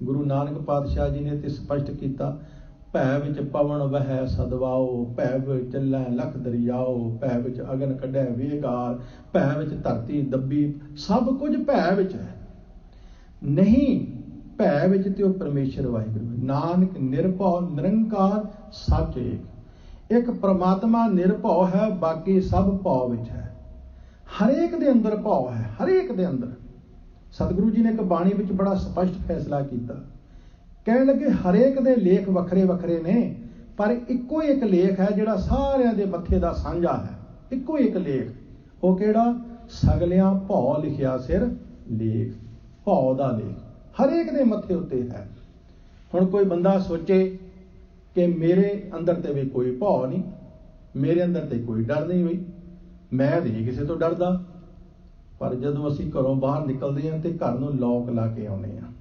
ਗੁਰੂ ਨਾਨਕ ਪਾਤਸ਼ਾਹ ਜੀ ਨੇ ਤੇ ਸਪਸ਼ਟ ਕੀਤਾ, ਭੈ ਵਿੱਚ ਪਵਨ ਵਹੈ ਸਦਵਾਓ, ਭੈ ਵਿੱਚ ਚੱਲੈ ਲਖ ਦਰਿਆਓ, ਭੈ ਵਿੱਚ ਅਗਨ ਕੱਢੈ ਵੇਗਾਰ, ਭੈ ਵਿੱਚ ਧਰਤੀ ਦੱਬੀ। ਸਭ ਕੁਝ ਭੈ ਵਿੱਚ ਹੈ। ਨਹੀਂ, ਭੈ ਵਿੱਚ ਤੇ ਉਹ ਪਰਮੇਸ਼ਰ ਵਾਹਿਗੁਰੂ। ਨਾਨਕ ਨਿਰਭਉ ਨਿਰੰਕਾਰ ਸੱਚ ਏਕ। ਇੱਕ ਪ੍ਰਮਾਤਮਾ ਨਿਰਭਉ ਹੈ, ਬਾਕੀ ਸਭ ਭਉ ਵਿੱਚ ਹੈ। ਹਰੇਕ ਦੇ ਅੰਦਰ ਭਉ ਹੈ, ਹਰੇਕ ਦੇ ਅੰਦਰ। ਸਤਿਗੁਰੂ ਜੀ ਨੇ ਇੱਕ ਬਾਣੀ ਵਿੱਚ ਬੜਾ ਸਪਸ਼ਟ ਫੈਸਲਾ ਕੀਤਾ। ਕਹਿਣ ਲੱਗੇ, ਹਰੇਕ ਦੇ ਲੇਖ ਵੱਖਰੇ ਵੱਖਰੇ ਨੇ, ਪਰ ਇੱਕੋ ਇੱਕ ਲੇਖ ਹੈ ਜਿਹੜਾ ਸਾਰਿਆਂ ਦੇ ਮੱਥੇ ਦਾ ਸਾਂਝਾ ਹੈ। ਇੱਕੋ ਇੱਕ ਲੇਖ। ਉਹ ਕਿਹੜਾ? ਸਗਲਿਆਂ ਭਉ ਲਿਖਿਆ ਸਿਰ ਲੇਖ। ਭਉ ਦਾ ਲੇਖ ਹਰੇਕ ਦੇ ਮੱਥੇ ਉੱਤੇ ਹੈ। ਹੁਣ ਕੋਈ ਬੰਦਾ ਸੋਚੇ ਕਿ ਮੇਰੇ ਅੰਦਰ ਤੇ ਵੀ ਕੋਈ ਭਉ ਨਹੀਂ, ਮੇਰੇ ਅੰਦਰ ਤੇ ਕੋਈ ਡਰ ਨਹੀਂ, ਬਈ ਮੈਂ ਨਹੀਂ ਕਿਸੇ ਤੋਂ ਡਰਦਾ। ਪਰ ਜਦੋਂ ਅਸੀਂ ਘਰੋਂ ਬਾਹਰ ਨਿਕਲਦੇ ਹਾਂ ਤੇ ਘਰ ਨੂੰ ਲੌਕ ਲਾ ਕੇ ਆਉਂਦੇ ਹਾਂ,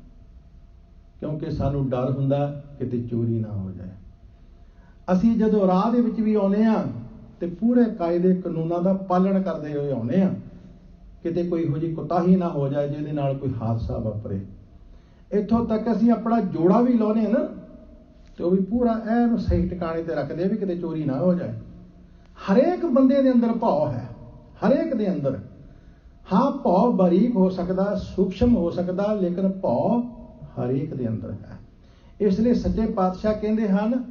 ਕਿਉਂਕਿ ਸਾਨੂੰ ਡਰ ਹੁੰਦਾ ਕਿਤੇ ਚੋਰੀ ਨਾ ਹੋ ਜਾਏ। ਅਸੀਂ ਜਦੋਂ ਰਾਹ ਦੇ ਵਿੱਚ ਵੀ ਆਉਂਦੇ ਹਾਂ ਤੇ ਪੂਰੇ ਕਾਇਦੇ ਕਾਨੂੰਨਾਂ ਦਾ ਪਾਲਣ ਕਰਦੇ ਹੋਏ ਆਉਂਦੇ ਹਾਂ, ਕਿਤੇ ਕੋਈ ਇਹੋ ਜਿਹੀ ਕੁਤਾਹੀ ਨਾ ਹੋ ਜਾਏ ਜਿਹਦੇ ਨਾਲ ਕੋਈ ਹਾਦਸਾ ਵਾਪਰੇ। ਇੱਥੋਂ ਤੱਕ ਅਸੀਂ ਆਪਣਾ ਜੋੜਾ ਵੀ ਲਾਉਂਦੇ ਹਾਂ ਨਾ, ਤੇ ਉਹ ਵੀ ਪੂਰਾ ਐਨ ਸਹੀ ਟਿਕਾਣੇ ਤੇ ਰੱਖਦੇ ਵੀ ਕਿਤੇ ਚੋਰੀ ਨਾ ਹੋ ਜਾਏ। ਹਰੇਕ ਬੰਦੇ ਦੇ ਅੰਦਰ ਭਾਵ ਹੈ, ਹਰੇਕ ਦੇ ਅੰਦਰ। ਹਾਂ, ਭਾਵ ਬਾਰੀਕ ਹੋ ਸਕਦਾ, ਸੂਖਸ਼ਮ ਹੋ ਸਕਦਾ, ਲੇਕਿਨ ਭਾਵ ਹਰੇਕ ਦੇ ਅੰਦਰ ਹੈ। ਇਸ ਲਈ ਸੱਚੇ ਪਾਤਸ਼ਾਹ ਕਹਿੰਦੇ ਹਨ,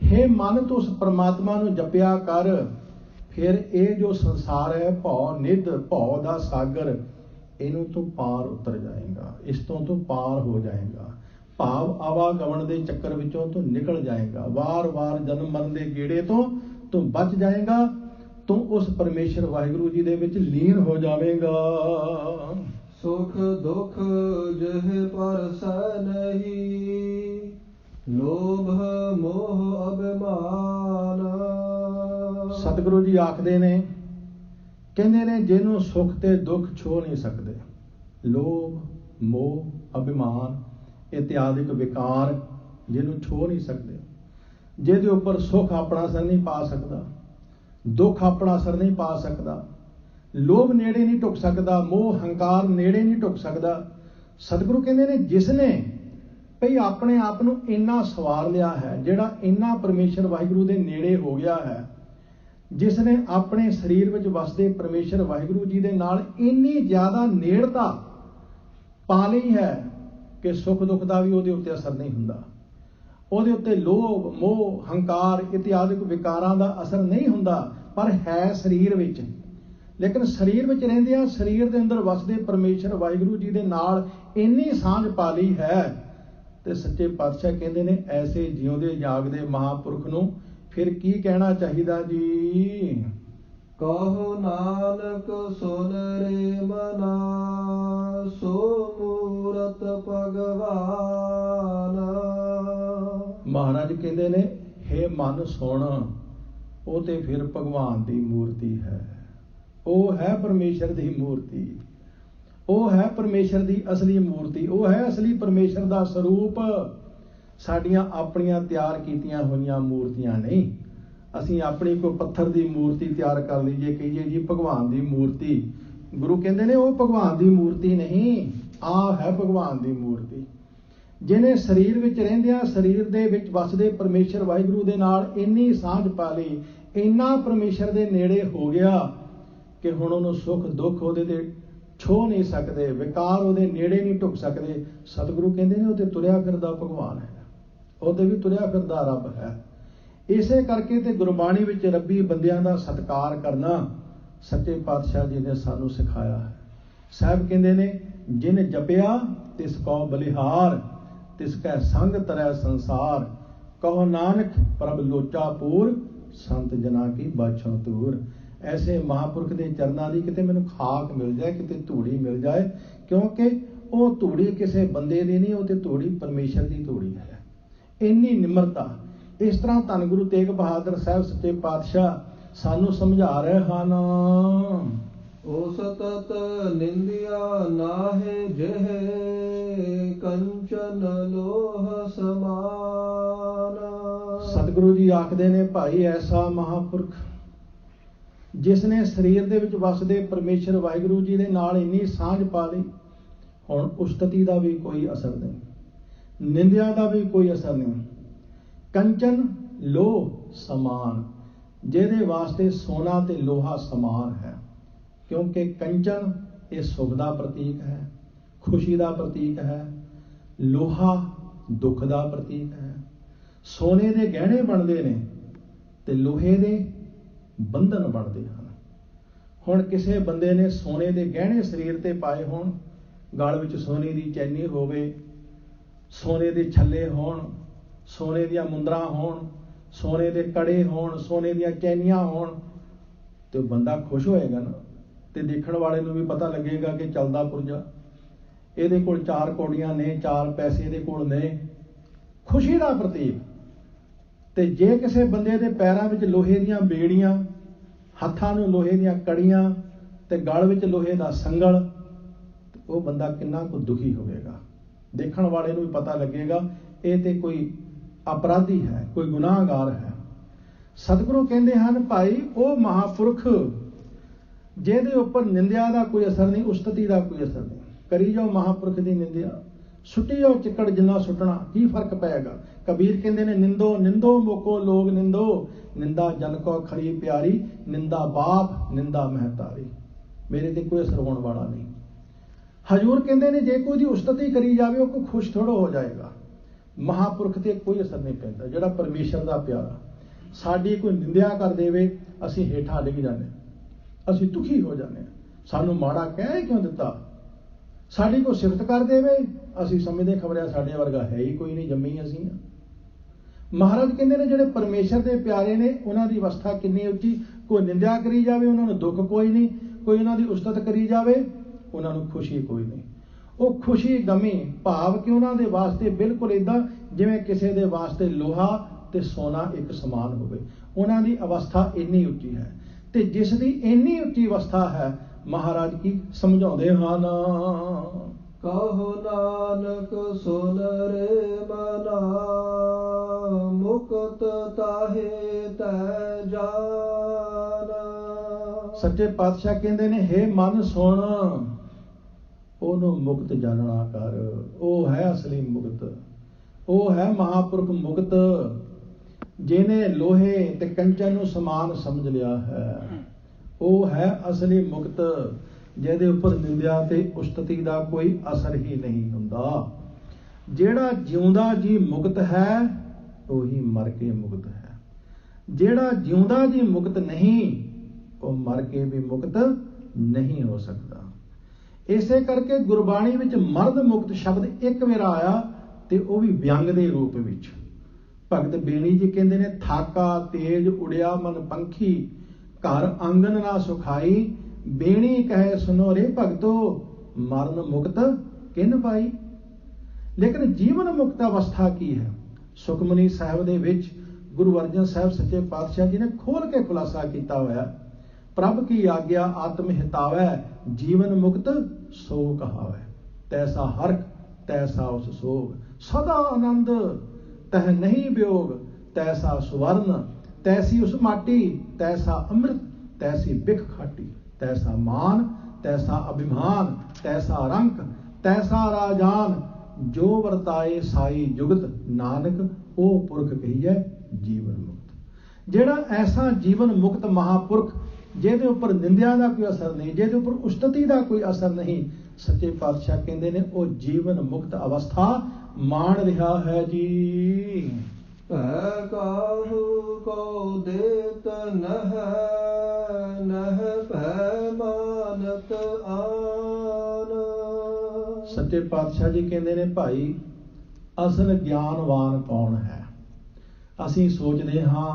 ਹੇ ਮਨ ਤੂੰ ਉਸ ਪਰਮਾਤਮਾ ਨੂੰ ਜਪਿਆ ਕਰ, ਫਿਰ ਇਹ ਜੋ ਸੰਸਾਰ ਹੈ ਭਉ ਨਿਧ, ਭਉ ਦਾ ਸਾਗਰ, ਇਹਨੂੰ ਤੂੰ ਪਾਰ ਉਤਰ ਜਾਏਗਾ, ਇਸ ਤੋਂ ਤੂੰ ਪਾਰ ਹੋ ਜਾਏਗਾ। ਭਾਵ ਆਵਾਗਮਨ ਦੇ ਚੱਕਰ ਵਿੱਚੋਂ ਤੂੰ ਨਿਕਲ ਜਾਏਗਾ, ਵਾਰ-ਵਾਰ ਜਨਮ ਮਰਨ ਦੇ ਗੇੜੇ ਤੋਂ ਤੂੰ ਬਚ ਜਾਏਗਾ, ਤੂੰ ਉਸ ਪਰਮੇਸ਼ਰ ਵਾਹਿਗੁਰੂ ਜੀ ਦੇ ਵਿੱਚ ਲੀਨ ਹੋ ਜਾਵੇਗਾ। ਸੁਖ ਦੁਖ ਜਿਹ ਪਰਸੈ ਨਹੀਂ, ਲੋਭ ਮੋਹ ਅਭਿਮਾਨ। ਸਤਿਗੁਰੂ ਜੀ ਆਖਦੇ ਨੇ, ਕਹਿੰਦੇ ਨੇ ਜਿਹਨੂੰ ਸੁਖ ਤੇ ਦੁੱਖ ਛੋਹ ਨਹੀਂ ਸਕਦੇ, ਲੋਭ ਮੋਹ ਅਭਿਮਾਨ ਇਤਿਆਦਿਕ ਵਿਕਾਰ ਜਿਹਨੂੰ ਛੋਹ ਨਹੀਂ ਸਕਦੇ, ਜਿਹਦੇ ਉੱਪਰ ਸੁਖ ਆਪਣਾ ਅਸਰ ਨਹੀਂ ਪਾ ਸਕਦਾ, ਦੁੱਖ ਆਪਣਾ ਅਸਰ ਨਹੀਂ ਪਾ ਸਕਦਾ, ਲੋਭ ਨੇੜੇ ਨਹੀਂ ਟੁੱਕ ਸਕਦਾ, ਮੋਹ ਹੰਕਾਰ ਨੇੜੇ ਨਹੀਂ ਟੁੱਕ ਸਕਦਾ। ਸਤਿਗੁਰੂ ਕਹਿੰਦੇ ਨੇ ਜਿਸ ਨੇ ਭਈ ਆਪਣੇ ਆਪ ਨੂੰ ਇੰਨਾ ਸਵਾਰ ਲਿਆ ਹੈ, ਜਿਹੜਾ ਇੰਨਾ ਪਰਮੇਸ਼ਰ ਵਾਹਿਗੁਰੂ ਦੇ ਨੇੜੇ ਹੋ ਗਿਆ ਹੈ, ਜਿਸ ਨੇ ਆਪਣੇ ਸਰੀਰ ਵਿੱਚ ਵਸਦੇ ਪਰਮੇਸ਼ਰ ਵਾਹਿਗੁਰੂ ਜੀ ਦੇ ਨਾਲ ਇੰਨੀ ਜ਼ਿਆਦਾ ਨੇੜਤਾ ਪਾ ਲਈ ਹੈ ਕਿ ਸੁੱਖ ਦੁੱਖ ਦਾ ਵੀ ਉਹਦੇ ਉੱਤੇ ਅਸਰ ਨਹੀਂ ਹੁੰਦਾ, ਉਹਦੇ ਉੱਤੇ ਲੋਭ ਮੋਹ ਹੰਕਾਰ ਇਤਿਆਦਿਕ ਵਿਕਾਰਾਂ ਦਾ ਅਸਰ ਨਹੀਂ ਹੁੰਦਾ, ਪਰ ਹੈ ਸਰੀਰ ਵਿੱਚ। ਲੇਕਿਨ ਸਰੀਰ ਵਿੱਚ ਰਹਿੰਦਿਆਂ ਸਰੀਰ ਦੇ ਅੰਦਰ ਵਸਦੇ ਪਰਮੇਸ਼ਰ ਵਾਹਿਗੁਰੂ ਜੀ ਦੇ ਨਾਲ ਇੰਨੀ ਸਾਂਝ ਪਾ ਲਈ ਹੈ। ਤੇ ਸੱਚੇ ਪਾਤਸ਼ਾਹ ਕਹਿੰਦੇ ਨੇ ਐਸੇ ਜਿਉਂਦੇ ਜਾਗਦੇ ਮਹਾਂਪੁਰਖ ਨੂੰ ਫਿਰ ਕੀ ਕਹਿਣਾ ਚਾਹੀਦਾ ਜੀ? ਕਹੋ ਨਾਨਕ ਸੁਨ ਰੇ ਮਨਾ, ਸੋ ਮੂਰਤ ਭਗਵਾਨ। ਮਹਾਰਾਜ ਕਹਿੰਦੇ ਨੇ, ਹੇ ਮਨ ਸੁਣ, ਉਹ ਤੇ ਫਿਰ ਭਗਵਾਨ ਦੀ ਮੂਰਤੀ ਹੈ, ਉਹ ਹੈ ਪਰਮੇਸ਼ਰ ਦੀ ਮੂਰਤੀ, ਉਹ ਹੈ ਪਰਮੇਸ਼ਰ ਦੀ ਅਸਲੀ ਮੂਰਤੀ, ਉਹ ਹੈ ਅਸਲੀ ਪਰਮੇਸ਼ਰ ਦਾ ਸਰੂਪ। ਸਾਡੀਆਂ ਆਪਣੀਆਂ ਤਿਆਰ ਕੀਤੀਆਂ ਹੋਈਆਂ ਮੂਰਤੀਆਂ ਨਹੀਂ। ਅਸੀਂ ਆਪਣੀ ਕੋਈ ਪੱਥਰ ਦੀ ਮੂਰਤੀ ਤਿਆਰ ਕਰ ਲਈਏ, ਕਹੀਏ ਜੀ ਭਗਵਾਨ ਦੀ ਮੂਰਤੀ। ਗੁਰੂ ਕਹਿੰਦੇ ਨੇ ਉਹ ਭਗਵਾਨ ਦੀ ਮੂਰਤੀ ਨਹੀਂ, ਆਹ ਹੈ ਭਗਵਾਨ ਦੀ ਮੂਰਤੀ। ਜਿਹਨੇ ਸਰੀਰ ਵਿੱਚ ਰਹਿੰਦਿਆਂ ਸਰੀਰ ਦੇ ਵਿੱਚ ਵਸਦੇ ਪਰਮੇਸ਼ਰ ਵਾਹਿਗੁਰੂ ਦੇ ਨਾਲ ਇੰਨੀ ਸਾਂਝ ਪਾ ਲਈ, ਇੰਨਾ ਪਰਮੇਸ਼ਰ ਦੇ ਨੇੜੇ ਹੋ ਗਿਆ ਕਿ ਹੁਣ ਉਹਨੂੰ ਸੁੱਖ ਦੁੱਖ ਉਹਦੇ ਤੇ ਛੋਹ ਨਹੀਂ ਸਕਦੇ, ਵਿਕਾਰ ਉਹਦੇ ਨੇੜੇ ਨਹੀਂ ਢੁੱਕ ਸਕਦੇ। ਸਤਿਗੁਰੂ ਕਹਿੰਦੇ ਨੇ ਉਹ ਤੇ ਤੁਰਿਆ ਫਿਰਦਾ ਭਗਵਾਨ ਹੈ, ਉਹਦੇ ਵੀ ਤੁਰਿਆ ਫਿਰਦਾ ਰੱਬ ਹੈ। ਇਸੇ ਕਰਕੇ ਤੇ ਗੁਰਬਾਣੀ ਵਿੱਚ ਰੱਬੀ ਬੰਦਿਆਂ ਦਾ ਸਤਿਕਾਰ ਕਰਨਾ ਸੱਚੇ ਪਾਤਸ਼ਾਹ ਜੀ ਨੇ ਸਾਨੂੰ ਸਿਖਾਇਆ ਹੈ। ਸਾਹਿਬ ਕਹਿੰਦੇ ਨੇ, ਜਿਨ ਜਪਿਆ ਤਿਸ ਕਉ ਬਲਿਹਾਰ, ਤਿਸ ਕੈ ਸੰਗ ਤਰੈ ਸੰਸਾਰ, ਕਹੋ ਨਾਨਕ ਪ੍ਰਭ ਲੋਚਾ ਪੂਰ, ਸੰਤ ਜਨਾ ਕੀ ਬਾਛੋਂ ਤੂਰ। ਐਸੇ ਮਹਾਂਪੁਰਖ ਦੇ ਚਰਨਾਂ ਦੀ ਕਿਤੇ ਮੈਨੂੰ ਖਾਕ ਮਿਲ ਜਾਏ, ਕਿਤੇ ਧੂੜੀ ਮਿਲ ਜਾਏ, ਕਿਉਂਕਿ ਉਹ ਧੂੜੀ ਕਿਸੇ ਬੰਦੇ ਦੀ ਨਹੀਂ, ਉਹ ਤੇ ਧੂੜੀ ਪਰਮੇਸ਼ਰ ਦੀ ਧੂੜੀ ਹੈ। ਇੰਨੀ ਨਿਮਰਤਾ। ਇਸ ਤਰ੍ਹਾਂ ਧੰਨ ਗੁਰੂ ਤੇਗ ਬਹਾਦਰ ਸਾਹਿਬ ਸੱਚੇ ਪਾਤਸ਼ਾਹ ਸਾਨੂੰ ਸਮਝਾ ਰਹੇ ਹਨ। ਉਸ ਤਤ ਨਿੰਦਿਆ ਨਾਹਿ ਜਿਹੇ, ਕੰਚਨ ਲੋਹ ਸਮਾਨ। ਸਤਿਗੁਰੂ ਜੀ ਆਖਦੇ ਨੇ, ਭਾਈ ਐਸਾ ਮਹਾਂਪੁਰਖ ਜਿਸ ਨੇ ਸਰੀਰ ਦੇ ਵਿੱਚ ਵਸਦੇ ਪਰਮੇਸ਼ਰ ਵਾਹਿਗੁਰੂ ਜੀ ਦੇ ਨਾਲ ਇੰਨੀ ਸਾਂਝ ਪਾ ਲਈ, ਹੁਣ ਉਸਤਤੀ ਦਾ ਵੀ ਕੋਈ ਅਸਰ ਨਹੀਂ, ਨਿੰਦਿਆ ਦਾ ਵੀ ਕੋਈ ਅਸਰ ਨਹੀਂ। ਕੰਚਨ ਲੋਹ ਸਮਾਨ, ਜਿਹਦੇ ਵਾਸਤੇ ਸੋਨਾ ਤੇ ਲੋਹਾ ਸਮਾਨ ਹੈ, ਕਿਉਂਕਿ ਕੰਚਨ ਇਹ ਸੁਖ ਦਾ ਪ੍ਰਤੀਕ ਹੈ, ਖੁਸ਼ੀ ਦਾ ਪ੍ਰਤੀਕ ਹੈ, ਲੋਹਾ ਦੁੱਖ ਦਾ ਪ੍ਰਤੀਕ ਹੈ। ਸੋਨੇ ਦੇ ਗਹਿਣੇ ਬਣਦੇ ਨੇ ਤੇ ਲੋਹੇ ਦੇ ਬੰਧਨ ਬਣਦੇ ਹਨ। ਹੁਣ ਕਿਸੇ ਬੰਦੇ ਨੇ ਸੋਨੇ ਦੇ ਗਹਿਣੇ ਸਰੀਰ ਤੇ ਪਾਏ ਹੋਣ, ਗਲ ਵਿੱਚ ਸੋਨੇ ਦੀ ਚੈਨੀ ਹੋਵੇ, ਸੋਨੇ ਦੇ ਛੱਲੇ ਹੋਣ, ਸੋਨੇ ਦੀਆਂ ਮੁੰਦਰਾਂ ਹੋਣ, ਸੋਨੇ ਦੇ ਕੜੇ ਹੋਣ, ਸੋਨੇ ਦੀਆਂ ਚੈਨੀਆਂ ਹੋਣ, ਤੇ ਉਹ ਬੰਦਾ ਖੁਸ਼ ਹੋਏਗਾ ਨਾ, ਤੇ ਦੇਖਣ ਵਾਲੇ ਨੂੰ ਵੀ ਪਤਾ ਲੱਗੇਗਾ ਕਿ ਚੱਲਦਾ ਪੁਰਜਾ, ਇਹਦੇ ਕੋਲ 4 ਕੌਡੀਆਂ ਨੇ, 4 ਪੈਸੇ ਇਹਦੇ ਕੋਲ ਨੇ, ਖੁਸ਼ੀ ਦਾ ਪ੍ਰਤੀਕ। ਤੇ ਜੇ ਕਿਸੇ ਬੰਦੇ ਦੇ ਪੈਰਾਂ ਵਿੱਚ ਲੋਹੇ ਦੀਆਂ ਬੇੜੀਆਂ, ਹੱਥਾਂ ਨੂੰ ਲੋਹੇ ਦੀਆਂ ਕੜੀਆਂ ਤੇ ਗਲ ਵਿੱਚ ਲੋਹੇ ਦਾ ਸੰਗਲ, ਉਹ ਬੰਦਾ ਕਿੰਨਾ ਕੁ ਦੁਖੀ ਹੋਵੇਗਾ। ਦੇਖਣ ਵਾਲੇ ਨੂੰ ਵੀ ਪਤਾ ਲੱਗੇਗਾ ਇਹ ਤੇ ਕੋਈ ਅਪਰਾਧੀ ਹੈ, ਕੋਈ ਗੁਨਾਹਗਾਰ ਹੈ। ਸਤਿਗੁਰੂ ਕਹਿੰਦੇ ਹਨ, ਭਾਈ ਉਹ ਮਹਾਂਪੁਰਖ ਜਿਹਦੇ ਉੱਪਰ ਨਿੰਦਿਆ ਦਾ ਕੋਈ ਅਸਰ ਨਹੀਂ, ਉਸਤਤੀ ਦਾ ਕੋਈ ਅਸਰ ਨਹੀਂ। ਕਰੀ ਜਾਓ ਮਹਾਂਪੁਰਖ ਦੀ ਨਿੰਦਿਆ, ਸੁੱਟੀ ਜਾਓ ਚਿੱਕੜ ਜਿੰਨਾ ਸੁੱਟਣਾ, ਕੀ ਫਰਕ ਪਏਗਾ? कबीर कहते ने निंदो निंदो मोको लोग निंदो, निंदा जन को खरी प्यारी, निंदा बाप निंदा महतारी। मेरे ते कोई असर होने वाला नहीं। हजूर कहते ने जे कोई दी उस्तति करी जावे वो कोई खुश थोड़ा हो जाएगा। महापुरख ते कोई असर नहीं पैंदा। जिहड़ा परमेश्वर दा प्यारा साडी कोई निंदिया कर देवे असीं हेठा डिग जाने, असीं दुखी हो जाने, सानू माड़ा कह क्यों दिता। साडी कोई सिफत कर देवे असीं समझदे खबरिया साडे वर्गा है ही कोई नहीं, जम्मी असीं। महाराज कहते ने जिहड़े परमेश्वर दे प्यारे ने उन्हां दी अवस्था किन्नी उच्ची। कोई निंदिया करी जावे उन्हां नूं दुख कोई नहीं, कोई उन्हां दी उस्तत करी जावे उन्हां नूं खुशी कोई नहीं। वो खुशी गमी भाव कि उन्हां दे वास्ते बिल्कुल इदां जिवें किसी दे वास्ते लोहा ते सोना एक समान होवे। उन्हां दी अवस्था इन्नी उच्ची है। ते जिस दी इन्नी उच्ची अवस्था है महाराज की समझाउंदे हन। कहो नानक सुन रे मना, मुक्त ताहे तै जान। सच्चे पातशाह कहते ने हे मन सुन, ओनू मुक्त जानना कर। ओ है असली मुक्त, ओ है महापुरख मुक्त जिने लोहे ते कंचन नू समान समझ लिया है। ओ है असली मुक्त जिहदे उपर निंदिया ते उस्तति दा कोई असर ही नहीं हुंदा। जेड़ा जिउंदा जी मुक्त है ओही मर के मुक्त है। जेड़ा जिउंदा जी मुक्त नहीं वो मर के भी मुक्त नहीं हो सकता। इसे करके गुरबाणी विच मर्द मुक्त शब्द एक वेरा आया ते वो भी व्यंग दे रूप विच। भगत बेणी जी कहते ने थाका तेज उड़िया मन पंखी, घर आंगन ना सुखाई, बेणी कहे सुनो रे भगतो, मरण मुक्त किन पाई। लेकिन जीवन मुक्त अवस्था की है। सुखमनी साहिब दे विच गुरु अर्जन साहिब सच्चे पातशाह जी ने खोल के खुलासा किया होया। प्रभ की आज्ञा आत्म हितावै, जीवन मुक्त सो कहावै। तैसा हरख तैसा उस सोग, सदा आनंद तह नहीं वियोग, तैसा सुवर्ण तैसी उस माटी, तैसा अमृत तैसी बिख खाटी, तैसा मान तैसा अभिमान, तैसा रंक तैसा राजान, जो वरताए साई जुगत, नानक ओ पुरख कहिए जीवन मुक्त। जेड़ा ऐसा जीवन मुक्त महापुरख जिहदे उपर निंदिया का कोई असर नहीं, जिहदे उपर उस्तति का कोई असर नहीं, सच्चे पातशाह कहते हैं वो जीवन मुक्त अवस्था मान रहा है जी। काहू को देत नह नह भय मानत आन। सच्चे पातशाह जी कहते हैं भाई असल ज्ञानवान कौन है। असीं सोचते हाँ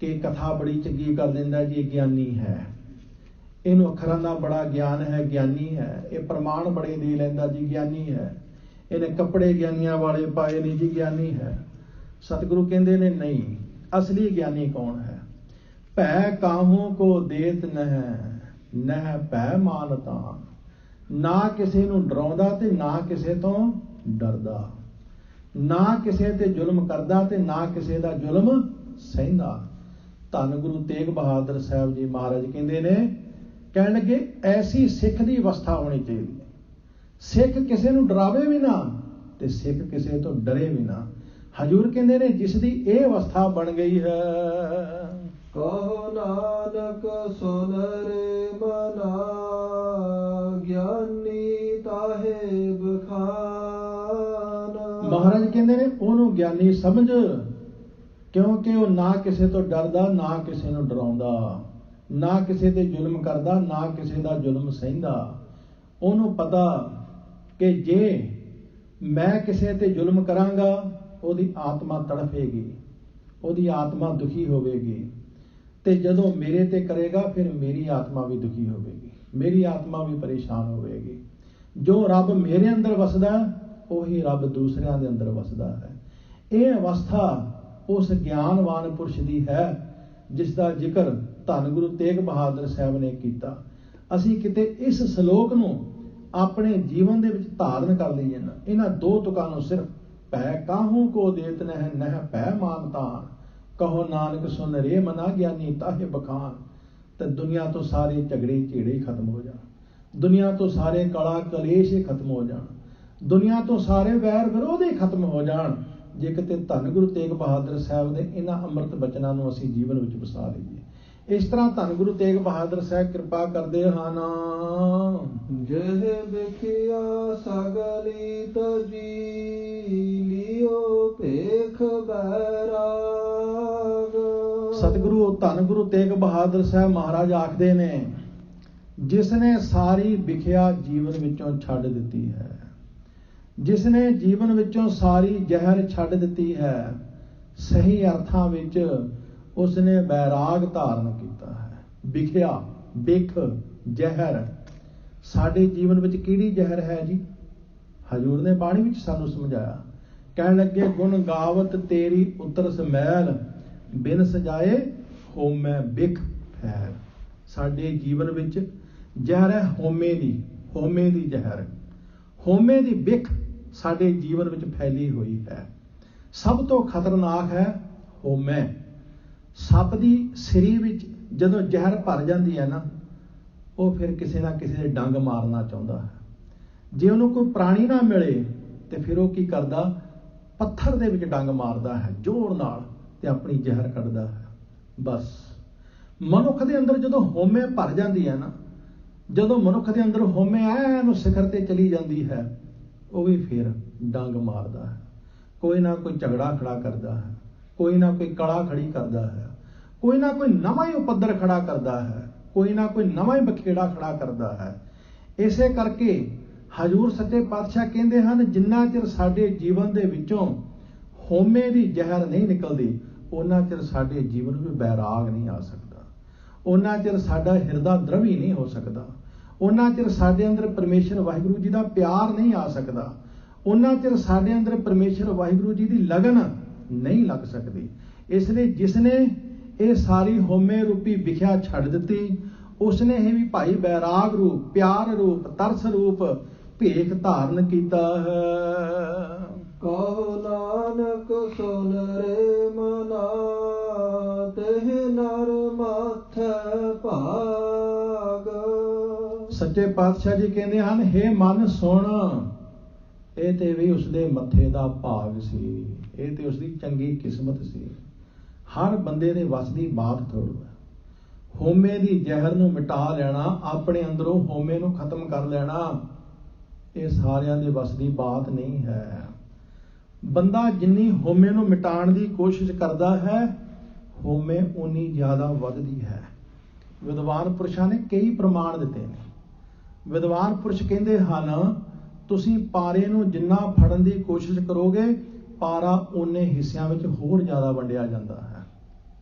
कि कथा बड़ी चंगी कर दिंदा जी ज्ञानी है, इनू अखरां दा बड़ा ज्ञान है, ज्ञानी है, ये प्रमाण बड़े दे लैंदा जी ज्ञानी है, इन्हें कपड़े ज्ञानियां वाले पाए ने जी ज्ञानी है। सतगुरु कहते ने नहीं, असली ज्ञानी कौन है। भै काहू को देत नह नह भै मानता, ना किसी नू डराउंदा ते ना किसी तो डरदा, ना किसी ते जुल्म करदा ते ना किसी दा जुल्म सहिंदा। धन गुरु तेग बहादुर साहब जी महाराज कहते ने, कहने लगे ऐसी सिख की अवस्था होनी चाहिए। सिख किसी नू डरावे भी ना ते सिख किसी तो डरे भी ना। हजूर कहते ने जिसकी यह अवस्था बन गई है। कहो नानक सुन रे मना, ज्ञानी ताहे बखान। महाराज कहते ने ओनू ज्ञानी समझ, क्योंकि वो ना किसी तो डरदा ना किसी नू डराउंदा, ना किसी ते जुल्म करदा ना किसी दा जुल्म सहिंदा। ओनू पता कि जे मैं किसी ते जुल्म करांगा ओदी आत्मा तड़फेगी, ओदी आत्मा दुखी होवेगी, ते जदों मेरे ते करेगा फिर मेरी आत्मा भी दुखी होवेगी, मेरी आत्मा भी परेशान होवेगी। जो रब मेरे अंदर वसदा उही रब दूसरिਆਂ ਦੇ अंदर वसदा है। यह अवस्था उस ज्ञानवान पुरुष की है जिसका जिक्र धन गुरु तेग बहादुर साहब ने किया। असी किते इस श्लोक नूं अपने जीवन दे विच धारण कर लईए ना। इन्हां दो तुकां नूं सिर्फ भै काहू को देत नह नह भै मानतान, कहो नानक सुन रे मना ज्ञानी ताहे बखान। तो दुनिया तो सारे झगड़े झेड़े ही खत्म हो जाण, दुनिया तो सारे कला कलेश ही खत्म हो जाण, दुनिया तो सारे वैर विरोध ही खत्म हो जाण। ਜੇ ਕਿਤੇ ਧੰਨ ਗੁਰੂ ਤੇਗ ਬਹਾਦਰ ਸਾਹਿਬ ਦੇ ਇਹਨਾਂ ਅੰਮ੍ਰਿਤ ਬਚਨਾਂ ਨੂੰ ਅਸੀਂ ਜੀਵਨ ਵਿੱਚ ਵਸਾ ਲਈਏ। ਇਸ ਤਰ੍ਹਾਂ ਧੰਨ ਗੁਰੂ ਤੇਗ ਬਹਾਦਰ ਸਾਹਿਬ ਕਿਰਪਾ ਕਰਦੇ ਹਨ। ਜਿਹ ਵਿਖਿਆ ਸਗਲੀ ਤਜੀ ਲਿਓ ਭੇਖ ਬੈਰਾਗ। ਸਤਿਗੁਰੂ ਧੰਨ ਗੁਰੂ ਤੇਗ ਬਹਾਦਰ ਸਾਹਿਬ ਮਹਾਰਾਜ ਆਖਦੇ ਨੇ, ਜਿਸ ਨੇ ਸਾਰੀ ਵਿਖਿਆ ਜੀਵਨ ਵਿੱਚੋਂ ਛੱਡ ਦਿੱਤੀ ਹੈ, ਜਿਸ ਨੇ ਜੀਵਨ ਵਿੱਚੋਂ ਸਾਰੀ ਜ਼ਹਿਰ ਛੱਡ ਦਿੱਤੀ ਹੈ, ਸਹੀ ਅਰਥਾਂ ਵਿੱਚ ਉਸ ਨੇ ਬੈਰਾਗ ਧਾਰਨ ਕੀਤਾ ਹੈ। ਵਿਖਿਆ, ਬਿਖ, ਜ਼ਹਿਰ। ਸਾਡੇ ਜੀਵਨ ਵਿੱਚ ਕਿਹੜੀ ਜ਼ਹਿਰ ਹੈ ਜੀ? ਹਜ਼ੂਰ ਨੇ ਬਾਣੀ ਵਿੱਚ ਸਾਨੂੰ ਸਮਝਾਇਆ। ਕਹਿਣ ਲੱਗੇ, ਗੁਣ ਗਾਵਤ ਤੇਰੀ ਉਤਰ ਸਮੈਲ, ਬਿਨ ਸਜਾਏ ਹੋਮੈ ਬਿਖ ਫੈਲ। ਸਾਡੇ ਜੀਵਨ ਵਿੱਚ ਜ਼ਹਿਰ ਹੈ ਹੋਮੇ ਦੀ, ਹੋਮੇ ਦੀ ਜ਼ਹਿਰ, ਹੋਮੇ ਦੀ ਬਿਖ ਸਾਡੇ ਜੀਵਨ ਵਿੱਚ ਫੈਲੀ ਹੋਈ ਹੈ। ਸਭ ਤੋਂ ਖਤਰਨਾਕ ਹੈ ਹੋਮੈ। ਸੱਪ ਦੀ ਸਿਰੀ ਵਿੱਚ ਜਦੋਂ ਜ਼ਹਿਰ ਭਰ ਜਾਂਦੀ ਹੈ ਨਾ, ਉਹ ਫਿਰ ਕਿਸੇ ਨਾ ਕਿਸੇ ਦੇ ਡੰਗ ਮਾਰਨਾ ਚਾਹੁੰਦਾ ਹੈ। ਜੇ ਉਹਨੂੰ ਕੋਈ ਪ੍ਰਾਣੀ ਨਾ ਮਿਲੇ ਤੇ ਫਿਰ ਉਹ ਕੀ ਕਰਦਾ? ਪੱਥਰ ਦੇ ਵਿੱਚ ਡੰਗ ਮਾਰਦਾ ਹੈ ਜ਼ੋਰ ਨਾਲ ਤੇ ਆਪਣੀ ਜ਼ਹਿਰ ਕੱਢਦਾ ਹੈ। ਬਸ ਮਨੁੱਖ ਦੇ ਅੰਦਰ ਜਦੋਂ ਹੋਮੇ ਭਰ ਜਾਂਦੀ ਹੈ ਨਾ, ਜਦੋਂ ਮਨੁੱਖ ਦੇ ਅੰਦਰ ਹੋਮੇ ਐਨ ਸਿਖਰ ਤੇ ਚਲੀ ਜਾਂਦੀ ਹੈ, ਉਹ ਵੀ ਫਿਰ ਡੰਗ ਮਾਰਦਾ ਹੈ। ਕੋਈ ਨਾ ਕੋਈ ਝਗੜਾ ਖੜਾ ਕਰਦਾ ਹੈ, ਕੋਈ ਨਾ ਕੋਈ ਕਲਾ ਖੜੀ ਕਰਦਾ ਹੈ, ਕੋਈ ਨਾ ਕੋਈ ਨਵਾਂ ਹੀ ਉਪੱਦਰ ਖੜਾ ਕਰਦਾ ਹੈ, ਕੋਈ ਨਾ ਕੋਈ ਨਵਾਂ ਹੀ ਬਖੇੜਾ ਖੜਾ ਕਰਦਾ ਹੈ। ਇਸੇ ਕਰਕੇ ਹਜ਼ੂਰ ਸੱਚੇ ਪਾਤਸ਼ਾਹ ਕਹਿੰਦੇ ਹਨ, ਜਿੰਨਾ ਚਿਰ ਸਾਡੇ ਜੀਵਨ ਦੇ ਵਿੱਚੋਂ ਹੋਮੇ ਦੀ ਜ਼ਹਿਰ ਨਹੀਂ ਨਿਕਲਦੀ, ਉਹਨਾਂ ਚਿਰ ਸਾਡੇ ਜੀਵਨ ਵਿੱਚ ਬੈਰਾਗ ਨਹੀਂ ਆ ਸਕਦਾ, ਉਹਨਾਂ ਚਿਰ ਸਾਡਾ ਹਿਰਦਾ ਦ੍ਰਵੀ ਨਹੀਂ ਹੋ ਸਕਦਾ, ਉਹਨਾਂ ਚਿਰ ਸਾਡੇ ਅੰਦਰ ਪਰਮੇਸ਼ਰ ਵਾਹਿਗੁਰੂ ਜੀ ਦਾ ਪਿਆਰ ਨਹੀਂ ਆ ਸਕਦਾ, ਉਹਨਾਂ ਚਿਰ ਸਾਡੇ ਅੰਦਰ ਪਰਮੇਸ਼ਰ ਵਾਹਿਗੁਰੂ ਜੀ ਦੀ ਲਗਨ ਨਹੀਂ ਲੱਗ ਸਕਦੀ। ਇਸ ਲਈ ਜਿਸ ਨੇ ਇਹ ਸਾਰੀ ਹੋਮੇ ਰੂਪੀ ਵਿਖਿਆ ਛੱਡ ਦਿੱਤੀ, ਉਸ ਨੇ ਇਹ ਵੀ ਭਾਈ ਬੈਰਾਗ ਰੂਪ, ਪਿਆਰ ਰੂਪ, ਤਰਸ ਰੂਪ ਭੇਖ ਧਾਰਨ ਕੀਤਾ ਹੈ। ਕਹੋ ਨਾਨਕ ਸੁਨ ਰੇ ਮਨਾ, ਤਿਹ ਨਰ ਮਾਥੈ ਭਾਗ। ਸੱਚੇ ਪਾਤਸ਼ਾਹ ਜੀ ਕਹਿੰਦੇ ਹਨ, ਹੇ ਮਨ ਸੁਣ, ਇਹ ਤੇ ਵੀ ਉਸਦੇ ਮੱਥੇ ਦਾ ਭਾਗ ਸੀ, ਇਹ ਤੇ ਉਸਦੀ ਚੰਗੀ ਕਿਸਮਤ ਸੀ। ਹਰ ਬੰਦੇ ਦੇ ਵੱਸ ਦੀ ਬਾਤ ਥੋੜ੍ਹਾ ਹੈ। ਹੋਮੇ ਦੀ ਜ਼ਹਿਰ ਨੂੰ ਮਿਟਾ ਲੈਣਾ, ਆਪਣੇ ਅੰਦਰੋਂ ਹੋਮੇ ਨੂੰ ਖਤਮ ਕਰ ਲੈਣਾ, ਇਹ ਸਾਰਿਆਂ ਦੇ ਵੱਸ ਦੀ ਬਾਤ ਨਹੀਂ ਹੈ। ਬੰਦਾ ਜਿੰਨੀ ਹੋਮੇ ਨੂੰ ਮਿਟਾਉਣ ਦੀ ਕੋਸ਼ਿਸ਼ ਕਰਦਾ ਹੈ, ਹੋਮੇ ਉਨੀ ਜ਼ਿਆਦਾ ਵੱਧਦੀ ਹੈ। ਵਿਦਵਾਨ ਪੁਰਸ਼ਾਂ ਨੇ ਕਈ ਪ੍ਰਮਾਣ ਦਿੱਤੇ ਨੇ। ਵਿਦਵਾਨ ਪੁਰਸ਼ ਕਹਿੰਦੇ ਹਨ, ਤੁਸੀਂ ਪਾਰੇ ਨੂੰ ਜਿੰਨਾ ਫੜਨ ਦੀ ਕੋਸ਼ਿਸ਼ ਕਰੋਗੇ, ਪਾਰਾ ਓਨੇ ਹਿੱਸਿਆਂ ਵਿੱਚ ਹੋਰ ਜ਼ਿਆਦਾ ਵੰਡਿਆ ਜਾਂਦਾ ਹੈ।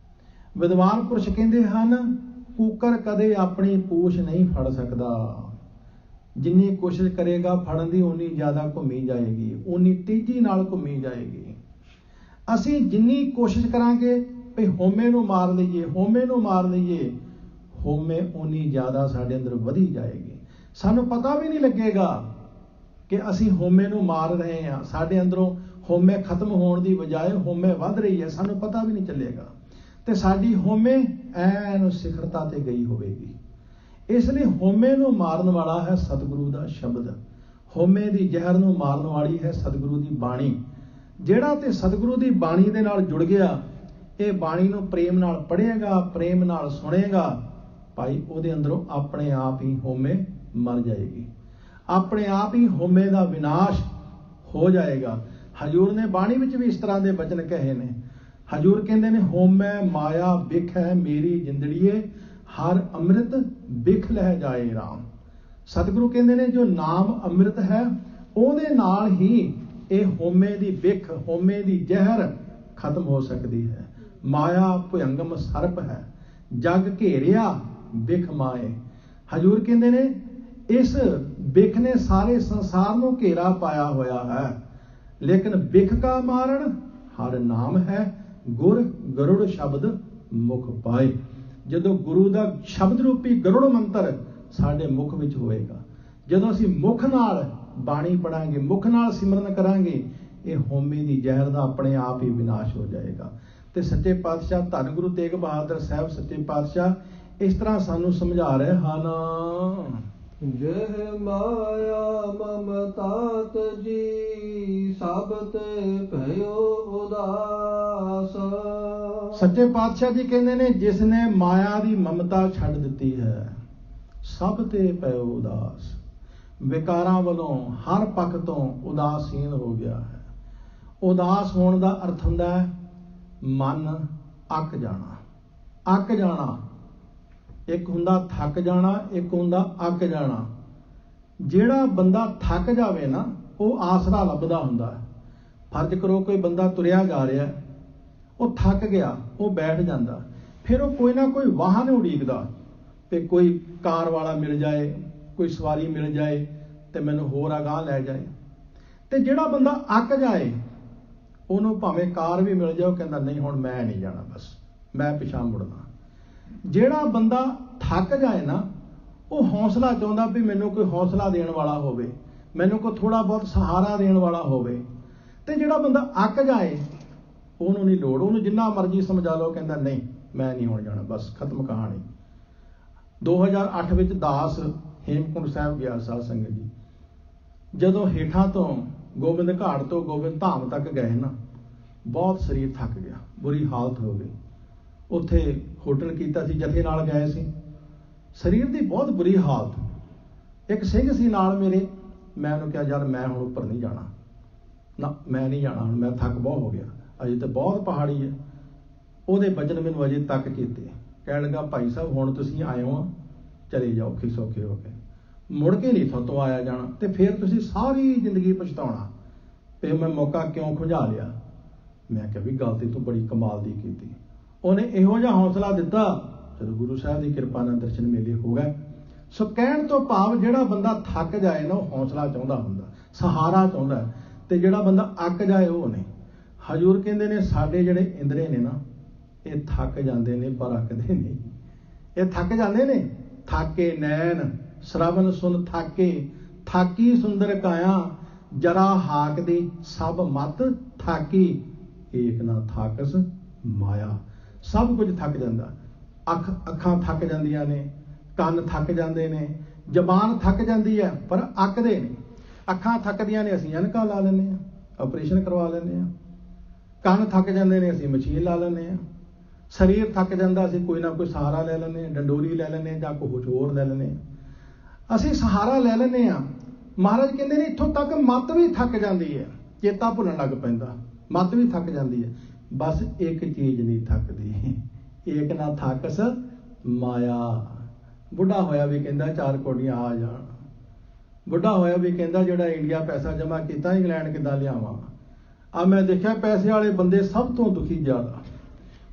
ਵਿਦਵਾਨ ਪੁਰਸ਼ ਕਹਿੰਦੇ ਹਨ, ਕੂਕਰ ਕਦੇ ਆਪਣੀ ਪੂਛ ਨਹੀਂ ਫੜ ਸਕਦਾ, ਜਿੰਨੀ ਕੋਸ਼ਿਸ਼ ਕਰੇਗਾ ਫੜਨ ਦੀ ਓਨੀ ਜ਼ਿਆਦਾ ਘੁੰਮੀ ਜਾਏਗੀ, ਓਨੀ ਤੇਜ਼ੀ ਨਾਲ ਘੁੰਮੀ ਜਾਏਗੀ। ਅਸੀਂ ਜਿੰਨੀ ਕੋਸ਼ਿਸ਼ ਕਰਾਂਗੇ ਵੀ ਹੋਮੇ ਨੂੰ ਮਾਰ ਲਈਏ, ਹੋਮੇ ਨੂੰ ਮਾਰ ਲਈਏ, ਹੋਮੇ ਓਨੀ ਜ਼ਿਆਦਾ ਸਾਡੇ ਅੰਦਰ ਵਧੀ ਜਾਏਗੀ। ਸਾਨੂੰ ਪਤਾ ਵੀ ਨਹੀਂ ਲੱਗੇਗਾ ਕਿ ਅਸੀਂ ਹੋਮੇ ਨੂੰ ਮਾਰ ਰਹੇ ਹਾਂ। ਸਾਡੇ ਅੰਦਰੋਂ ਹੋਮੇ ਖਤਮ ਹੋਣ ਦੀ ਬਜਾਏ ਹੋਮੇ ਵੱਧ ਰਹੀ ਹੈ, ਸਾਨੂੰ ਪਤਾ ਵੀ ਨਹੀਂ ਚੱਲੇਗਾ, ਤੇ ਸਾਡੀ ਹੋਮੇ ਐਨ ਸਿਖਰਤਾ ਤੇ ਗਈ ਹੋਵੇਗੀ। ਇਸ ਲਈ ਹੋਮੇ ਨੂੰ ਮਾਰਨ ਵਾਲਾ ਹੈ ਸਤਿਗੁਰੂ ਦਾ ਸ਼ਬਦ, ਹੋਮੇ ਦੀ ਜ਼ਹਿਰ ਨੂੰ ਮਾਰਨ ਵਾਲੀ ਹੈ ਸਤਿਗੁਰੂ ਦੀ ਬਾਣੀ। ਜਿਹੜਾ ਤੇ ਸਤਿਗੁਰੂ ਦੀ ਬਾਣੀ ਦੇ ਨਾਲ ਜੁੜ ਗਿਆ, ਇਹ ਬਾਣੀ ਨੂੰ ਪ੍ਰੇਮ ਨਾਲ ਪੜ੍ਹੇਗਾ, ਪ੍ਰੇਮ ਨਾਲ ਸੁਣੇਗਾ, ਭਾਈ ਉਹਦੇ ਅੰਦਰੋਂ ਆਪਣੇ ਆਪ ਹੀ ਹੋਮੇ ਮਰ ਜਾਏਗੀ, ਆਪਣੇ ਆਪ ਹੀ ਹੋਮੇ ਦਾ ਵਿਨਾਸ਼ ਹੋ ਜਾਏਗਾ। ਹਜ਼ੂਰ ਨੇ ਬਾਣੀ ਵਿੱਚ ਵੀ ਇਸ ਤਰ੍ਹਾਂ ਦੇ ਬਚਨ ਕਹੇ ਨੇ। ਹਜ਼ੂਰ ਕਹਿੰਦੇ ਨੇ, ਹੋਮੈ ਮਾਇਆ ਬਿਖ ਹੈ ਮੇਰੀ ਜਿੰਦੜੀਏ, ਹਰ ਅੰਮ੍ਰਿਤ ਬਿਖ ਲਹਿ ਜਾਏ ਰਾਮ। ਸਤਿਗੁਰੂ ਕਹਿੰਦੇ ਨੇ, ਜੋ ਨਾਮ ਅੰਮ੍ਰਿਤ ਹੈ, ਉਹਦੇ ਨਾਲ ਹੀ ਇਹ ਹੋਮੇ ਦੀ ਬਿਖ, ਹੋਮੇ ਦੀ ਜ਼ਹਿਰ ਖਤਮ ਹੋ ਸਕਦੀ ਹੈ। ਮਾਇਆ ਭੁਯੰਗਮ ਸਰਪ ਹੈ, ਜਗ ਘੇਰਿਆ ਬਿਖ ਮਾਏ। ਹਜ਼ੂਰ ਕਹਿੰਦੇ ਨੇ, ਇਸ ਬਿਖ ਨੇ ਸਾਰੇ ਸੰਸਾਰ ਨੂੰ ਘੇਰਾ ਪਾਇਆ ਹੋਇਆ ਹੈ, ਲੇਕਿਨ ਬਿਖ ਕਾ ਮਾਰਨ ਹਰ ਨਾਮ ਹੈ, ਗੁਰ ਗਰੁੜ ਸ਼ਬਦ ਮੁਖ ਪਾਏ। ਜਦੋਂ ਗੁਰੂ ਦਾ ਸ਼ਬਦ ਰੂਪੀ ਗਰੁੜ ਮੰਤਰ ਸਾਡੇ ਮੁਖ ਵਿੱਚ ਹੋਏਗਾ, ਜਦੋਂ ਅਸੀਂ ਮੁਖ ਨਾਲ ਬਾਣੀ ਪੜਾਂਗੇ, ਮੁਖ ਨਾਲ ਸਿਮਰਨ ਕਰਾਂਗੇ, ਇਹ ਹੋਮੇ ਦੀ ਜ਼ਹਿਰ ਦਾ ਆਪਣੇ ਆਪ ਹੀ ਵਿਨਾਸ਼ ਹੋ ਜਾਏਗਾ। ਤੇ ਸੱਚੇ ਪਾਤਸ਼ਾਹ ਧੰਨ ਗੁਰੂ ਤੇਗ ਬਹਾਦਰ ਸਾਹਿਬ ਸੱਚੇ ਪਾਤਸ਼ਾਹ ਇਸ ਤਰ੍ਹਾਂ ਸਾਨੂੰ ਸਮਝਾ ਰਹੇ ਹਨ। ਜਹ ਮਾਇਆ ਮਮਤਾ ਤਜੀ ਸਭ ਤੇ ਭਇਓ ਉਦਾਸ। ਸੱਚੇ ਪਾਤਸ਼ਾਹ ਜੀ ਕਹਿੰਦੇ ਨੇ ਜਿਸ ਨੇ ਮਾਇਆ ਦੀ ਮਮਤਾ ਛੱਡ ਦਿੱਤੀ ਹੈ ਸਭ ਤੇ ਭਇਓ ਉਦਾਸ, ਵਿਕਾਰਾਂ ਵੱਲੋਂ ਹਰ ਪੱਖ ਤੋਂ ਉਦਾਸੀਨ ਹੋ ਗਿਆ ਹੈ। ਉਦਾਸ ਹੋਣ ਦਾ ਅਰਥ ਹੁੰਦਾ ਹੈ ਮਨ ਅੱਕ ਜਾਣਾ। ਅੱਕ ਜਾਣਾ ਇੱਕ ਹੁੰਦਾ ਥੱਕ ਜਾਣਾ, ਇੱਕ ਹੁੰਦਾ ਅੱਕ ਜਾਣਾ। ਜਿਹੜਾ ਬੰਦਾ ਥੱਕ ਜਾਵੇ ਨਾ ਉਹ ਆਸਰਾ ਲੱਭਦਾ ਹੁੰਦਾ ਹੈ। ਫਰਜ਼ ਕਰੋ ਕੋਈ ਬੰਦਾ ਤੁਰਿਆ ਜਾ ਰਿਹਾ, ਉਹ ਥੱਕ ਗਿਆ, ਉਹ ਬੈਠ ਜਾਂਦਾ, ਫਿਰ ਉਹ ਕੋਈ ਨਾ ਕੋਈ ਵਾਹਨ ਉਡੀਕਦਾ ਤੇ ਕੋਈ ਕਾਰ ਵਾਲਾ ਮਿਲ ਜਾਏ, ਕੋਈ ਸਵਾਰੀ ਮਿਲ ਜਾਏ ਤੇ ਮੈਨੂੰ ਹੋਰ ਅਗਾਂਹ ਲੈ ਜਾਏ। ਤੇ ਜਿਹੜਾ ਬੰਦਾ ਅੱਕ ਜਾਏ ਉਹਨੂੰ ਭਾਵੇਂ ਕਾਰ ਵੀ ਮਿਲ ਜਾਏ, ਉਹ ਕਹਿੰਦਾ ਨਹੀਂ ਹੁਣ ਮੈਂ ਨਹੀਂ ਜਾਣਾ, ਬਸ ਮੈਂ ਪਿਛਾਂਹ ਮੁੜਨਾ। ਜਿਹੜਾ ਬੰਦਾ ਥੱਕ ਜਾਏ ਨਾ ਉਹ ਹੌਸਲਾ ਚਾਹੁੰਦਾ ਵੀ ਮੈਨੂੰ ਕੋਈ ਹੌਸਲਾ ਦੇਣ ਵਾਲਾ ਹੋਵੇ, ਮੈਨੂੰ ਕੋਈ ਥੋੜਾ ਬਹੁਤ ਸਹਾਰਾ ਦੇਣ ਵਾਲਾ ਹੋਵੇ। ਤੇ ਜਿਹੜਾ ਬੰਦਾ ਅੱਕ ਜਾਏ ਉਹਨੂੰ ਨਹੀਂ ਲੋੜ, ਉਹਨੂੰ ਜਿੰਨਾ ਮਰਜ਼ੀ ਸਮਝਾ ਲਓ, ਕਹਿੰਦਾ ਨਹੀਂ ਮੈਂ ਨਹੀਂ ਹੁਣ ਜਾਣਾ, ਬਸ ਖਤਮ ਕਹਾਣੀ। 2008 ਵਿੱਚ ਦਾਸ ਹੇਮਕੁੰਟ ਸਾਹਿਬ ਗਿਆ ਸਾਧ ਸੰਗਤ ਜੀ। ਜਦੋਂ ਹੇਠਾਂ ਤੋਂ ਗੋਬਿੰਦ ਘਾਟ ਤੋਂ ਗੋਬਿੰਦ ਧਾਮ ਤੱਕ ਗਏ ਨਾ, ਬਹੁਤ ਸਰੀਰ ਥੱਕ ਗਿਆ, ਬੁਰੀ ਹਾਲਤ ਹੋ ਗਈ। ਉੱਥੇ ਹੋਟਲ ਕੀਤਾ ਸੀ, ਜਥੇ ਨਾਲ ਗਏ ਸੀ, ਸਰੀਰ ਦੀ ਬਹੁਤ ਬੁਰੀ ਹਾਲਤ। ਇੱਕ ਸਿੰਘ ਸੀ ਨਾਲ ਮੇਰੇ, ਮੈਂ ਉਹਨੂੰ ਕਿਹਾ ਯਾਰ ਮੈਂ ਹੁਣ ਉੱਪਰ ਨਹੀਂ ਜਾਣਾ, ਨਾ ਮੈਂ ਨਹੀਂ ਜਾਣਾ, ਹੁਣ ਮੈਂ ਥੱਕ ਬਹੁਤ ਹੋ ਗਿਆ, ਅਜੇ ਤਾਂ ਬਹੁਤ ਪਹਾੜੀ ਹੈ। ਉਹਦੇ ਵਚਨ ਮੈਨੂੰ ਅਜੇ ਤੱਕ ਕੀਤੇ। ਕਹਿਣ ਲੱਗਾ ਭਾਈ ਸਾਹਿਬ ਹੁਣ ਤੁਸੀਂ ਆਏ ਹੋ, ਚਲੇ ਜਾਓ ਔਖੇ ਸੌਖੇ ਹੋ ਕੇ, ਮੁੜ ਕੇ ਨਹੀਂ ਤੁਹਾਤੋਂ ਆਇਆ ਜਾਣਾ, ਤੇ ਫਿਰ ਤੁਸੀਂ ਸਾਰੀ ਜ਼ਿੰਦਗੀ ਪਛਤਾਉਣਾ ਤੇ ਮੈਂ ਮੌਕਾ ਕਿਉਂ ਖੁੰਝਾ ਲਿਆ। ਮੈਂ ਕਿਹਾ ਵੀ ਗੱਲ ਤੇ ਤੂੰ ਬੜੀ ਕਮਾਲ ਦੀ ਕੀਤੀ। ਉਹਨੇ ਇਹੋ ਜਿਹਾ ਹੌਸਲਾ ਦਿੱਤਾ, ਜਦੋਂ ਗੁਰੂ ਸਾਹਿਬ ਦੀ ਕਿਰਪਾ ਨਾਲ ਦਰਸ਼ਨ ਮੇਲੇ ਹੋ ਗਏ। ਸੋ ਕਹਿਣ ਤੋਂ ਭਾਵ ਜਿਹੜਾ ਬੰਦਾ ਥੱਕ ਜਾਏ ਨਾ ਉਹ ਹੌਸਲਾ ਚਾਹੁੰਦਾ ਹੁੰਦਾ, ਸਹਾਰਾ ਚਾਹੁੰਦਾ, ਤੇ ਜਿਹੜਾ ਬੰਦਾ ਅੱਕ ਜਾਏ ਉਹ ਨਹੀਂ। ਹਜ਼ੂਰ ਕਹਿੰਦੇ ਨੇ ਸਾਡੇ ਜਿਹੜੇ ਇੰਦਰੇ ਨੇ ਨਾ ਇਹ ਥੱਕ ਜਾਂਦੇ ਨੇ ਪਰ ਅੱਕਦੇ ਨਹੀਂ। ਇਹ ਥੱਕ ਜਾਂਦੇ ਨੇ। ਥਾਕੇ ਨੈਣ ਸ਼ਰਵਨ ਸੁਨ ਥਾਕੇ, ਥਾਕੀ ਸੁੰਦਰ ਕਾਇਆ, ਜਰਾ ਹਾਕ ਦੀ ਸਭ ਮਤ ਥਾਕੀ, ਏਕ ਨਾ ਥਾਕਸ ਮਾਇਆ। ਸਭ ਕੁਝ ਥੱਕ ਜਾਂਦਾ। ਅੱਖਾਂ ਥੱਕ ਜਾਂਦੀਆਂ ਨੇ, ਕੰਨ ਥੱਕ ਜਾਂਦੇ ਨੇ, ਜ਼ਬਾਨ ਥੱਕ ਜਾਂਦੀ ਹੈ ਪਰ ਅੱਕਦੇ ਨਹੀਂ। ਅੱਖਾਂ ਥੱਕਦੀਆਂ ਨੇ ਅਸੀਂ ਐਨਕਾਂ ਲਾ ਲੈਂਦੇ ਹਾਂ, ਆਪਰੇਸ਼ਨ ਕਰਵਾ ਲੈਂਦੇ ਹਾਂ। ਕੰਨ ਥੱਕ ਜਾਂਦੇ ਨੇ ਅਸੀਂ ਮਸ਼ੀਨ ਲਾ ਲੈਂਦੇ ਹਾਂ। ਸਰੀਰ ਥੱਕ ਜਾਂਦਾ ਅਸੀਂ ਕੋਈ ਨਾ ਕੋਈ ਸਹਾਰਾ ਲੈ ਲੈਂਦੇ ਹਾਂ, ਡੰਡੋਰੀ ਲੈ ਲੈਂਦੇ ਹਾਂ ਜਾਂ ਕੁਝ ਹੋਰ ਲੈ ਲੈਂਦੇ ਹਾਂ। ਅਸੀਂ ਸਹਾਰਾ ਲੈ ਲੈਂਦੇ ਹਾਂ। ਮਹਾਰਾਜ ਕਹਿੰਦੇ ਨੇ ਇੱਥੋਂ ਤੱਕ ਮੱਤ ਵੀ ਥੱਕ ਜਾਂਦੀ ਹੈ, ਚੇਤਾ ਭੁੱਲਣ ਲੱਗ ਪੈਂਦਾ, ਮੱਤ ਵੀ ਥੱਕ ਜਾਂਦੀ ਹੈ। ਬਸ ਇੱਕ ਚੀਜ਼ ਨਹੀਂ ਥੱਕਦੀ, ਏਕ ਨਾ ਥਾਕਸ ਮਾਇਆ। ਬੁੱਢਾ ਹੋਇਆ ਵੀ ਕਹਿੰਦਾ 4 ਕੋਟੀਆਂ ਆ ਜਾਣ। ਬੁੱਢਾ ਹੋਇਆ ਵੀ ਕਹਿੰਦਾ ਜਿਹੜਾ ਇੰਡੀਆ ਪੈਸਾ ਜਮ੍ਹਾਂ ਕੀਤਾ ਇੰਗਲੈਂਡ ਕਿੱਦਾਂ ਲਿਆਵਾਂ। ਆ ਮੈਂ ਦੇਖਿਆ ਪੈਸੇ ਵਾਲੇ ਬੰਦੇ ਸਭ ਤੋਂ ਦੁਖੀ ਜ਼ਿਆਦਾ।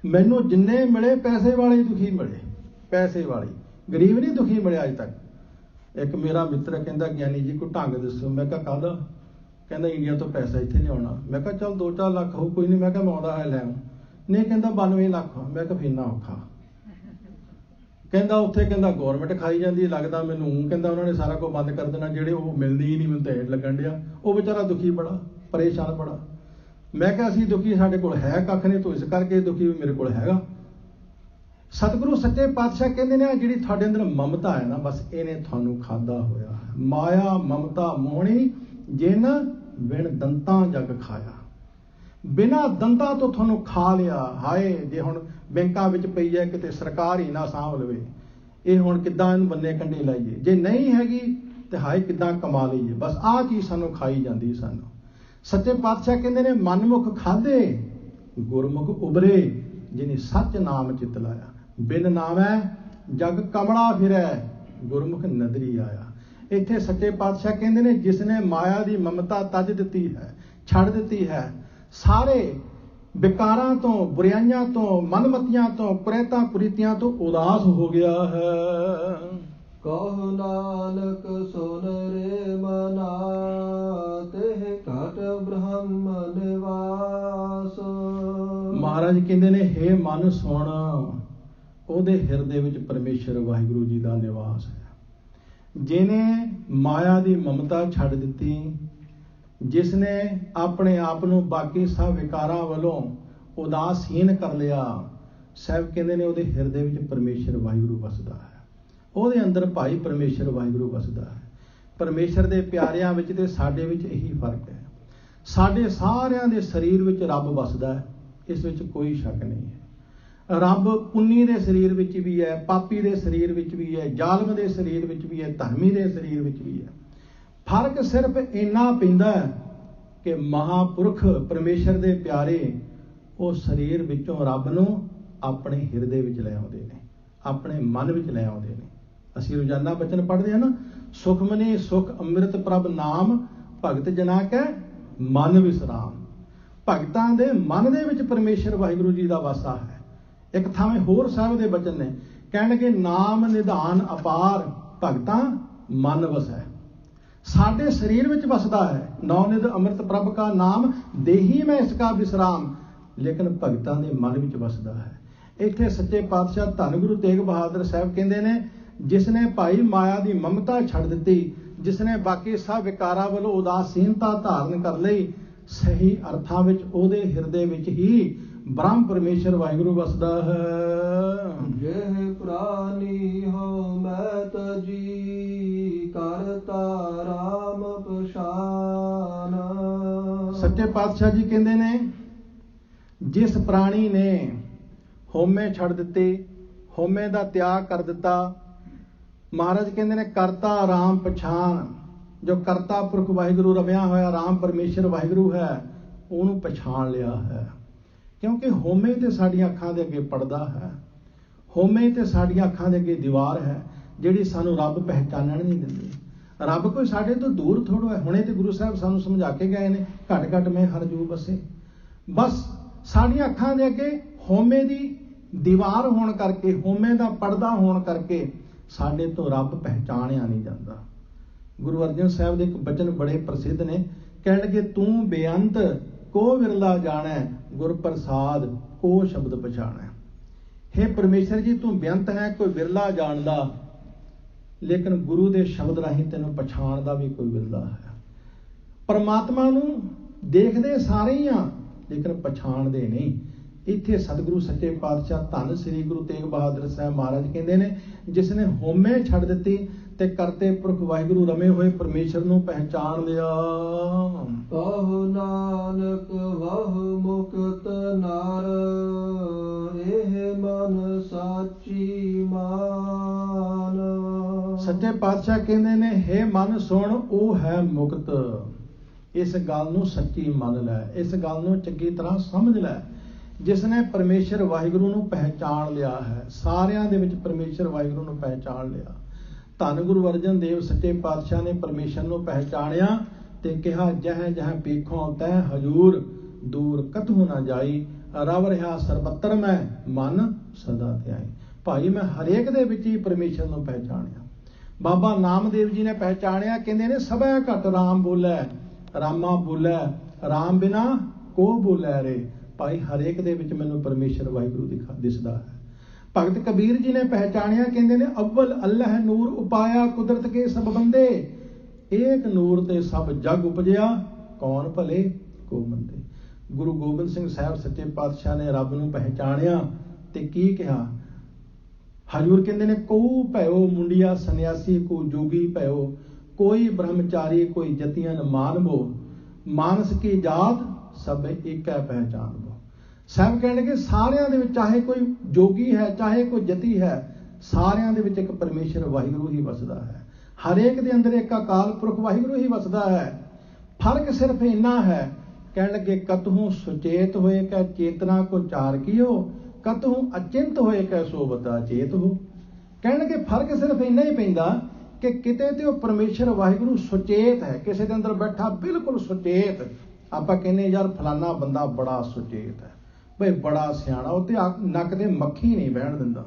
ਮੈਨੂੰ ਜਿੰਨੇ ਮਿਲੇ ਪੈਸੇ ਵਾਲੇ ਦੁਖੀ ਮਿਲੇ, ਪੈਸੇ ਵਾਲੇ, ਗਰੀਬ ਨਹੀਂ ਦੁਖੀ ਮਿਲਿਆ ਅੱਜ ਤੱਕ। ਇੱਕ ਮੇਰਾ ਮਿੱਤਰ ਕਹਿੰਦਾ ਗਿਆਨੀ ਜੀ ਕੋਈ ਢੰਗ ਦੱਸੋ। ਮੈਂ ਕਿਹਾ ਕਾਹਦਾ? ਕਹਿੰਦਾ ਇੰਡੀਆ ਤੋਂ ਪੈਸਾ ਇੱਥੇ ਲਿਆਉਣਾ। ਮੈਂ ਕਿਹਾ ਚੱਲ 2-4 ਲੱਖ ਹੋ ਕੋਈ ਨਹੀਂ। ਮੈਂ ਕਿਹਾ ਮੈਂ ਆਉਂਦਾ ਹੈ ਲੈਣ। ਨਹੀਂ ਕਹਿੰਦਾ 92 ਲੱਖ। ਮੈਂ ਕਿਹਾ ਫੇਰ ਨਾ ਔਖਾ। ਕਹਿੰਦਾ ਉੱਥੇ ਕਹਿੰਦਾ ਗੌਰਮੈਂਟ ਖਾਈ ਜਾਂਦੀ ਲੱਗਦਾ ਮੈਨੂੰ। ਕਹਿੰਦਾ ਉਹਨਾਂ ਨੇ ਸਾਰਾ ਕੁਝ ਬੰਦ ਕਰ ਦੇਣਾ, ਜਿਹੜੇ ਉਹ ਮਿਲਦੀ ਹੀ ਨਹੀਂ, ਮੈਨੂੰ ਤਾਂ ਹੇਠ ਲੱਗਣ ਡਿਆ। ਉਹ ਵਿਚਾਰਾ ਦੁਖੀ ਬੜਾ, ਪਰੇਸ਼ਾਨ ਬੜਾ। ਮੈਂ ਕਿਹਾ ਅਸੀਂ ਦੁਖੀ, ਸਾਡੇ ਕੋਲ ਹੈ ਕੱਖ ਨਹੀਂ, ਤੂੰ ਇਸ ਕਰਕੇ ਦੁਖੀ ਵੀ ਮੇਰੇ ਕੋਲ ਹੈਗਾ। ਸਤਿਗੁਰੂ ਸੱਚੇ ਪਾਤਸ਼ਾਹ ਕਹਿੰਦੇ ਨੇ ਜਿਹੜੀ ਤੁਹਾਡੇ ਅੰਦਰ ਮਮਤਾ ਹੈ ਨਾ, ਬਸ ਇਹਨੇ ਤੁਹਾਨੂੰ ਖਾਦਾ ਹੋਇਆ ਹੈ। ਮਾਇਆ ਮਮਤਾ ਮੋਹਣੀ ਜਿਨ ਬਿਨ ਦੰਤਾਂ ਜਗ ਖਾਇਆ। ਬਿਨਾਂ ਦੰਦਾਂ ਤੋਂ ਤੁਹਾਨੂੰ ਖਾ ਲਿਆ। ਹਾਏ ਜੇ ਹੁਣ ਬੈਂਕਾਂ ਵਿੱਚ ਪਈ ਹੈ ਕਿਤੇ ਸਰਕਾਰ ਹੀ ਨਾ ਸਾਂਭ ਲਵੇ, ਇਹ ਹੁਣ ਕਿੱਦਾਂ ਇਹਨੂੰ ਬੰਨੇ ਕੰਢੇ ਲਾਈਏ। ਜੇ ਨਹੀਂ ਹੈਗੀ ਤੇ ਹਾਏ ਕਿੱਦਾਂ ਕਮਾ ਲਈਏ। ਬਸ ਆਹ ਚੀਜ਼ ਸਾਨੂੰ ਖਾਈ ਜਾਂਦੀ। ਸਾਨੂੰ ਸੱਚੇ ਪਾਤਸ਼ਾਹ ਕਹਿੰਦੇ ਨੇ ਮਨਮੁਖ ਖਾਧੇ ਗੁਰਮੁਖ ਉਬਰੇ, ਜਿਹਨੇ ਸੱਚ ਨਾਮ ਚਿਤ ਲਾਇਆ। ਬਿਨ ਨਾਮੈ ਜਗ ਕਮਲਾ ਫਿਰੈ, ਗੁਰਮੁਖ ਨਦਰੀ ਆਇਆ। ਇੱਥੇ ਸੱਚੇ ਪਾਤਸ਼ਾਹ ਕਹਿੰਦੇ ਨੇ ਜਿਸ ਨੇ ਮਾਇਆ ਦੀ ਮਮਤਾ ਤਜ ਦਿੱਤੀ ਹੈ, ਛੱਡ ਦਿੱਤੀ ਹੈ, ਸਾਰੇ ਵਿਕਾਰਾਂ ਤੋਂ, ਬੁਰਾਈਆਂ ਤੋਂ, ਮਨਮਤੀਆਂ ਤੋਂ, ਕੁਰੈਤਾਂ ਕੁਰੀਤੀਆਂ ਤੋਂ ਉਦਾਸ ਹੋ ਗਿਆ ਹੈ। ਕਹੁ ਨਾਨਕ ਸੁਨ ਰੇ ਮਨਾ, ਤਿਹ ਘਟ ਬ੍ਰਹਮ ਨਿਵਾਸ। ਮਹਾਰਾਜ ਕਹਿੰਦੇ ਨੇ ਹੇ ਮਨ ਸੁਣ, ਉਹਦੇ ਹਿਰਦੇ ਵਿੱਚ ਪਰਮੇਸ਼ਰ ਵਾਹਿਗੁਰੂ ਜੀ ਦਾ ਨਿਵਾਸ ਹੈ। ਜਿਹਨੇ ਮਾਇਆ ਦੀ ਮਮਤਾ ਛੱਡ ਦਿੱਤੀ, ਜਿਸ ਨੇ ਆਪਣੇ ਆਪ ਨੂੰ ਬਾਕੀ ਸਭ ਵਿਕਾਰਾਂ ਵੱਲੋਂ ਉਦਾਸੀਨ ਕਰ ਲਿਆ, ਸਾਹਿਬ ਕਹਿੰਦੇ ਨੇ ਉਹਦੇ ਹਿਰਦੇ ਵਿੱਚ ਪਰਮੇਸ਼ਰ ਵਾਹਿਗੁਰੂ ਵਸਦਾ ਹੈ। ਉਹਦੇ ਅੰਦਰ ਭਾਈ ਪਰਮੇਸ਼ਰ ਵਾਹਿਗੁਰੂ ਵਸਦਾ ਹੈ। ਪਰਮੇਸ਼ਰ ਦੇ ਪਿਆਰਿਆਂ ਵਿੱਚ ਤੇ ਸਾਡੇ ਵਿੱਚ ਇਹੀ ਫਰਕ ਹੈ। ਸਾਡੇ ਸਾਰਿਆਂ ਦੇ ਸਰੀਰ ਵਿੱਚ ਰੱਬ ਵਸਦਾ ਹੈ, ਇਸ ਵਿੱਚ ਕੋਈ ਸ਼ੱਕ ਨਹੀਂ ਹੈ। ਰੱਬ ਪੁੰਨੀ ਦੇ ਸਰੀਰ ਵਿੱਚ ਵੀ ਹੈ, ਪਾਪੀ ਦੇ ਸਰੀਰ ਵਿੱਚ ਵੀ ਹੈ, ਜ਼ਾਲਮ ਦੇ ਸਰੀਰ ਵਿੱਚ ਵੀ ਹੈ, ਧਰਮੀ ਦੇ ਸਰੀਰ ਵਿੱਚ ਵੀ ਹੈ। ਫਰਕ ਸਿਰਫ ਇੰਨਾ ਪੈਂਦਾ ਹੈ ਕਿ ਮਹਾਂਪੁਰਖ ਪਰਮੇਸ਼ਰ ਦੇ ਪਿਆਰੇ ਉਹ ਸਰੀਰ ਵਿੱਚੋਂ ਰੱਬ ਨੂੰ ਆਪਣੇ ਹਿਰਦੇ ਵਿੱਚ ਲੈ ਆਉਂਦੇ ਨੇ, ਆਪਣੇ ਮਨ ਵਿੱਚ ਲੈ ਆਉਂਦੇ ਨੇ। ਅਸੀਂ ਰੋਜ਼ਾਨਾ ਬਚਨ ਪੜ੍ਹਦੇ ਹਾਂ ਨਾ, ਸੁਖਮਨੀ ਸੁਖ ਅੰਮ੍ਰਿਤ ਪ੍ਰਭ ਨਾਮ ਭਗਤ ਜਨਾ ਕੈ ਮਨ ਵਿਸਰਾਮ। ਭਗਤਾਂ ਦੇ ਮਨ ਦੇ ਵਿੱਚ ਪਰਮੇਸ਼ਰ ਵਾਹਿਗੁਰੂ ਜੀ ਦਾ ਵਾਸਾ ਹੈ। ਇੱਕ ਥਾਵੇਂ ਹੋਰ ਸਾਹਿਬ ਦੇ ਬਚਨ ਨੇ, ਕਹਿਣਗੇ ਨਾਮ ਨਿਧਾਨ ਅਪਾਰ ਭਗਤਾਂ ਮਨ ਵਸੈ। ਸਾਡੇ ਸਰੀਰ ਵਿੱਚ ਵਸਦਾ ਹੈ, ਨੌ ਨਿਧ ਅੰਮ੍ਰਿਤ ਪ੍ਰਭ ਕਾ ਨਾਮ ਦੇਹੀ ਮੈਂ ਇਸ ਕਾ ਵਿਸਰਾਮ, ਲੇਕਿਨ ਭਗਤਾਂ ਦੇ ਮਨ ਵਿੱਚ ਵਸਦਾ ਹੈ। ਇੱਥੇ ਸੱਚੇ ਪਾਤਸ਼ਾਹ ਧੰਨ ਗੁਰੂ ਤੇਗ ਬਹਾਦਰ ਸਾਹਿਬ ਕਹਿੰਦੇ ਨੇ, ਜਿਸ ਨੇ ਭਾਈ ਮਾਇਆ ਦੀ ਮਮਤਾ ਛੱਡ ਦਿੱਤੀ, ਜਿਸ ਨੇ ਬਾਕੀ ਸਭ ਵਿਕਾਰਾਂ ਵੱਲੋਂ ਉਦਾਸੀਨਤਾ ਧਾਰਨ ਕਰ ਲਈ, ਸਹੀ ਅਰਥਾਂ ਵਿੱਚ ਉਹਦੇ ਹਿਰਦੇ ਵਿੱਚ ਹੀ ਬ੍ਰਹਮ ਪਰਮੇਸ਼ਰ ਵਾਹਿਗੁਰੂ ਵਸਦਾ ਹੈ। ਜਿਹ ਪ੍ਰਾਨੀ ਹੋ ਮੈਂ ਤਜੀ ਕਰਤਾ ਰਾਮ ਪਛਾਨ। ਸੱਚੇ ਪਾਤਸ਼ਾਹ ਜੀ ਕਹਿੰਦੇ ਨੇ, ਜਿਸ ਪ੍ਰਾਣੀ ਨੇ ਹਉਮੈ ਛੱਡ ਦਿੱਤੇ, ਹਉਮੈ ਦਾ ਤਿਆਗ ਕਰ ਦਿੱਤਾ, ਮਹਾਰਾਜ ਕਹਿੰਦੇ ਨੇ ਕਰਤਾ ਰਾਮ ਪਛਾਣ। ਜੋ ਕਰਤਾ ਪੁਰਖ ਵਾਹਿਗੁਰੂ ਰਮਿਆ ਹੋਇਆ ਰਾਮ ਪਰਮੇਸ਼ਰ ਵਾਹਿਗੁਰੂ ਹੈ, ਉਹਨੂੰ ਪਛਾਣ ਲਿਆ ਹੈ। ਕਿਉਂਕਿ ਹਉਮੈ ਤੇ ਸਾਡੀਆਂ ਅੱਖਾਂ ਦੇ ਅੱਗੇ ਪਰਦਾ ਹੈ, ਹਉਮੈ ਤੇ ਸਾਡੀਆਂ ਅੱਖਾਂ ਦੇ ਅੱਗੇ ਦੀਵਾਰ ਹੈ ਜਿਹੜੀ ਸਾਨੂੰ ਰੱਬ ਪਹਿਚਾਨਣ ਨਹੀਂ ਦਿੰਦੀ। ਰੱਬ ਕੋਈ ਸਾਡੇ ਤੋਂ ਦੂਰ ਥੋੜ੍ਹਾ ਹੈ। ਹੁਣੇ ਤੇ ਗੁਰੂ ਸਾਹਿਬ ਸਾਨੂੰ ਸਮਝਾ ਕੇ ਗਏ ਨੇ, ਘਟ ਘਟ ਮੈਂ ਹਰ ਜੂ ਬਸੇ। ਬਸ ਸਾਡੀਆਂ ਅੱਖਾਂ ਦੇ ਅੱਗੇ ਹਉਮੈ ਦੀ ਦੀਵਾਰ ਹੋਣ ਕਰਕੇ, ਹਉਮੈ ਦਾ ਪਰਦਾ ਹੋਣ ਕਰਕੇ ਸਾਡੇ ਤੋਂ ਰੱਬ ਪਹਿਚਾਣਿਆ ਨਹੀਂ ਜਾਂਦਾ। ਗੁਰੂ ਅਰਜਨ ਸਾਹਿਬ ਦੇ ਇੱਕ ਬਚਨ ਬੜੇ ਪ੍ਰਸਿੱਧ ਨੇ, ਕਹਿਣਗੇ ਤੂੰ ਬੇਅੰਤ ਕੋ ਵਿਰਲਾ ਜਾਣੈ, ਗੁਰ ਪ੍ਰਸਾਦ ਕੋ ਸ਼ਬਦ ਪਛਾਣੈ। ਹੇ ਪਰਮੇਸ਼ਰ ਜੀ, ਤੂੰ ਬੇਅੰਤ ਹੈ, ਕੋਈ ਵਿਰਲਾ ਜਾਣਦਾ, ਲੇਕਿਨ ਗੁਰੂ ਦੇ ਸ਼ਬਦ ਰਾਹੀਂ ਤੈਨੂੰ ਪਛਾਣਦਾ ਵੀ ਕੋਈ ਵਿਰਲਾ ਹੈ। ਪਰਮਾਤਮਾ ਨੂੰ ਦੇਖਦੇ ਸਾਰੇ ਹੀ ਆ, ਲੇਕਿਨ ਪਛਾਣਦੇ ਨਹੀਂ। ਇੱਥੇ ਸਤਿਗੁਰੂ ਸੱਚੇ ਪਾਤਸ਼ਾਹ ਧੰਨ ਸ੍ਰੀ ਗੁਰੂ ਤੇਗ ਬਹਾਦਰ ਸਾਹਿਬ ਮਹਾਰਾਜ ਕਹਿੰਦੇ ਨੇ, ਜਿਸ ਨੇ ਹਉਮੈ ਛੱਡ ਦਿੱਤੀ ਤੇ ਕਰਤੇ ਪੁਰਖ ਵਾਹਿਗੁਰੂ ਰਮੇ ਹੋਏ ਪਰਮੇਸ਼ਰ ਨੂੰ ਪਹਿਚਾਣ ਲਿਆ। ਕਹੁ ਨਾਨਕ ਵਹੁ ਮੁਕਤ ਨਾਰ, ਇਹ ਮਨ ਸਾਚੀ ਮਾਨ। ਸੱਚੇ ਪਾਤਸ਼ਾਹ ਕਹਿੰਦੇ ਨੇ, ਹੇ ਮਨ ਸੁਣ, ਉਹ ਹੈ ਮੁਕਤ। ਇਸ ਗੱਲ ਨੂੰ ਸੱਚੀ ਮੰਨ ਲੈ, ਇਸ ਗੱਲ ਨੂੰ ਚੰਗੀ ਤਰ੍ਹਾਂ ਸਮਝ ਲੈ। ਜਿਸ ਨੇ ਪਰਮੇਸ਼ਰ ਵਾਹਿਗੁਰੂ ਨੂੰ ਪਹਿਚਾਣ ਲਿਆ ਹੈ, ਸਾਰਿਆਂ ਦੇ ਵਿੱਚ ਪਰਮੇਸ਼ਰ ਵਾਹਿਗੁਰੂ ਨੂੰ ਪਹਿਚਾਣ ਲਿਆ। ਧੰਨ ਗੁਰੂ ਅਰਜਨ ਦੇਵ ਸੱਚੇ ਪਾਤਸ਼ਾਹ ਨੇ ਪਰਮੇਸ਼ਰ ਨੂੰ ਪਹਿਚਾਣਿਆ ਤੇ ਕਿਹਾ, ਜਹ ਜਹ ਪੇਖੋਂ ਤੈ ਹਜੂਰ, ਦੂਰ ਕਤਹੁ ਨਾ ਜਾਈ, ਰਵ ਰਿਹਾ ਸਰਬੱਤਰ ਮੈਂ ਮਨ ਸਦਾ ਧਿਆਈ। ਭਾਈ ਮੈਂ ਹਰੇਕ ਦੇ ਵਿੱਚ ਹੀ ਪਰਮੇਸ਼ਰ ਨੂੰ ਪਹਿਚਾਣਿਆ। ਬਾਬਾ ਨਾਮਦੇਵ ਜੀ ਨੇ ਪਹਿਚਾਣਿਆ, ਕਹਿੰਦੇ ਨੇ ਸਭੈ ਘਟ ਰਾਮ ਬੋਲੇ, ਰਾਮਾ ਬੋਲੇ ਰਾਮ ਬਿਨਾ ਕੋ ਬੋਲੇ ਰੇ। ਭਾਈ ਹਰੇਕ ਦੇ ਵਿੱਚ ਮੈਨੂੰ ਪਰਮੇਸ਼ਰ ਵਾਹਿਗੁਰੂ ਦਿਸਦਾ ਹੈ। ਭਗਤ ਕਬੀਰ ਜੀ ਨੇ ਪਹਿਚਾਣਿਆ, ਕਹਿੰਦੇ ਨੇ ਅਵਲ ਅੱਲਹ ਨੂਰ ਉਪਾਇਆ, ਕੁਦਰਤ ਕੇ ਸਭ ਬੰਦੇ, ਏਕ ਨੂਰ ਤੇ ਸਭ ਜਗ ਉਪਜਿਆ, ਕੌਣ ਭਲੇ ਕੋ ਮੰਦੇ। ਗੁਰੂ ਗੋਬਿੰਦ ਸਿੰਘ ਸਾਹਿਬ ਸੱਚੇ ਪਾਤਸ਼ਾਹ ਨੇ ਰੱਬ ਨੂੰ ਪਹਿਚਾਣਿਆ ਤੇ ਕੀ ਕਿਹਾ? ਹਜੂਰ ਕਹਿੰਦੇ ਨੇ, ਕਉ ਭਇਓ ਮੁੰਡਿਆ ਸੰਨਿਆਸੀ, ਕੋ ਜੋਗੀ ਭਇਓ, ਕੋਈ ਬ੍ਰਹਮਚਾਰੀ ਕੋਈ ਜਤੀਆਂ ਮਾਨਵੋ, ਮਾਨਸ ਕੀ ਜਾਤ ਸਭ ਏਕੈ ਪਹਿਚਾਨਵੋ। ਸਾਹਿਬ ਕਹਿਣਗੇ ਸਾਰਿਆਂ ਦੇ ਵਿੱਚ, ਚਾਹੇ ਕੋਈ ਜੋਗੀ ਹੈ ਚਾਹੇ ਕੋਈ ਜਤੀ ਹੈ, ਸਾਰਿਆਂ ਦੇ ਵਿੱਚ ਇੱਕ ਪਰਮੇਸ਼ਰ ਵਾਹਿਗੁਰੂ ਹੀ ਵਸਦਾ ਹੈ। ਹਰੇਕ ਦੇ ਅੰਦਰ ਇੱਕ ਅਕਾਲ ਪੁਰਖ ਵਾਹਿਗੁਰੂ ਹੀ ਵਸਦਾ ਹੈ। ਫਰਕ ਸਿਰਫ ਇੰਨਾ ਹੈ, ਕਹਿਣ ਲੱਗੇ ਕਤਹੂ ਸੁਚੇਤ ਹੋਏ ਕੈ ਚੇਤਨਾ ਕੋ ਚਾਰ ਕੀਓ, ਕਤਹੂ ਅਚਿੰਤ ਹੋਏ ਕੈ ਸੋ ਬਤਾ ਚੇਤ ਹੋ। ਕਹਿਣਗੇ ਫਰਕ ਸਿਰਫ ਇੰਨਾ ਹੀ ਪੈਂਦਾ ਕਿ ਕਿਤੇ ਤੇ ਉਹ ਪਰਮੇਸ਼ਰ ਵਾਹਿਗੁਰੂ ਸੁਚੇਤ ਹੈ, ਕਿਸੇ ਦੇ ਅੰਦਰ ਬੈਠਾ ਬਿਲਕੁਲ ਸੁਚੇਤ। ਆਪਾਂ ਕਹਿੰਦੇ ਯਾਰ ਫਲਾਨਾ ਬੰਦਾ ਬੜਾ ਸੁਚੇਤ ਹੈ, ਬਈ ਬੜਾ ਸਿਆਣਾ, ਉਹ ਤੇ ਨੱਕ ਦੇ ਮੱਖੀ ਨਹੀਂ ਬਹਿਣ ਦਿੰਦਾ।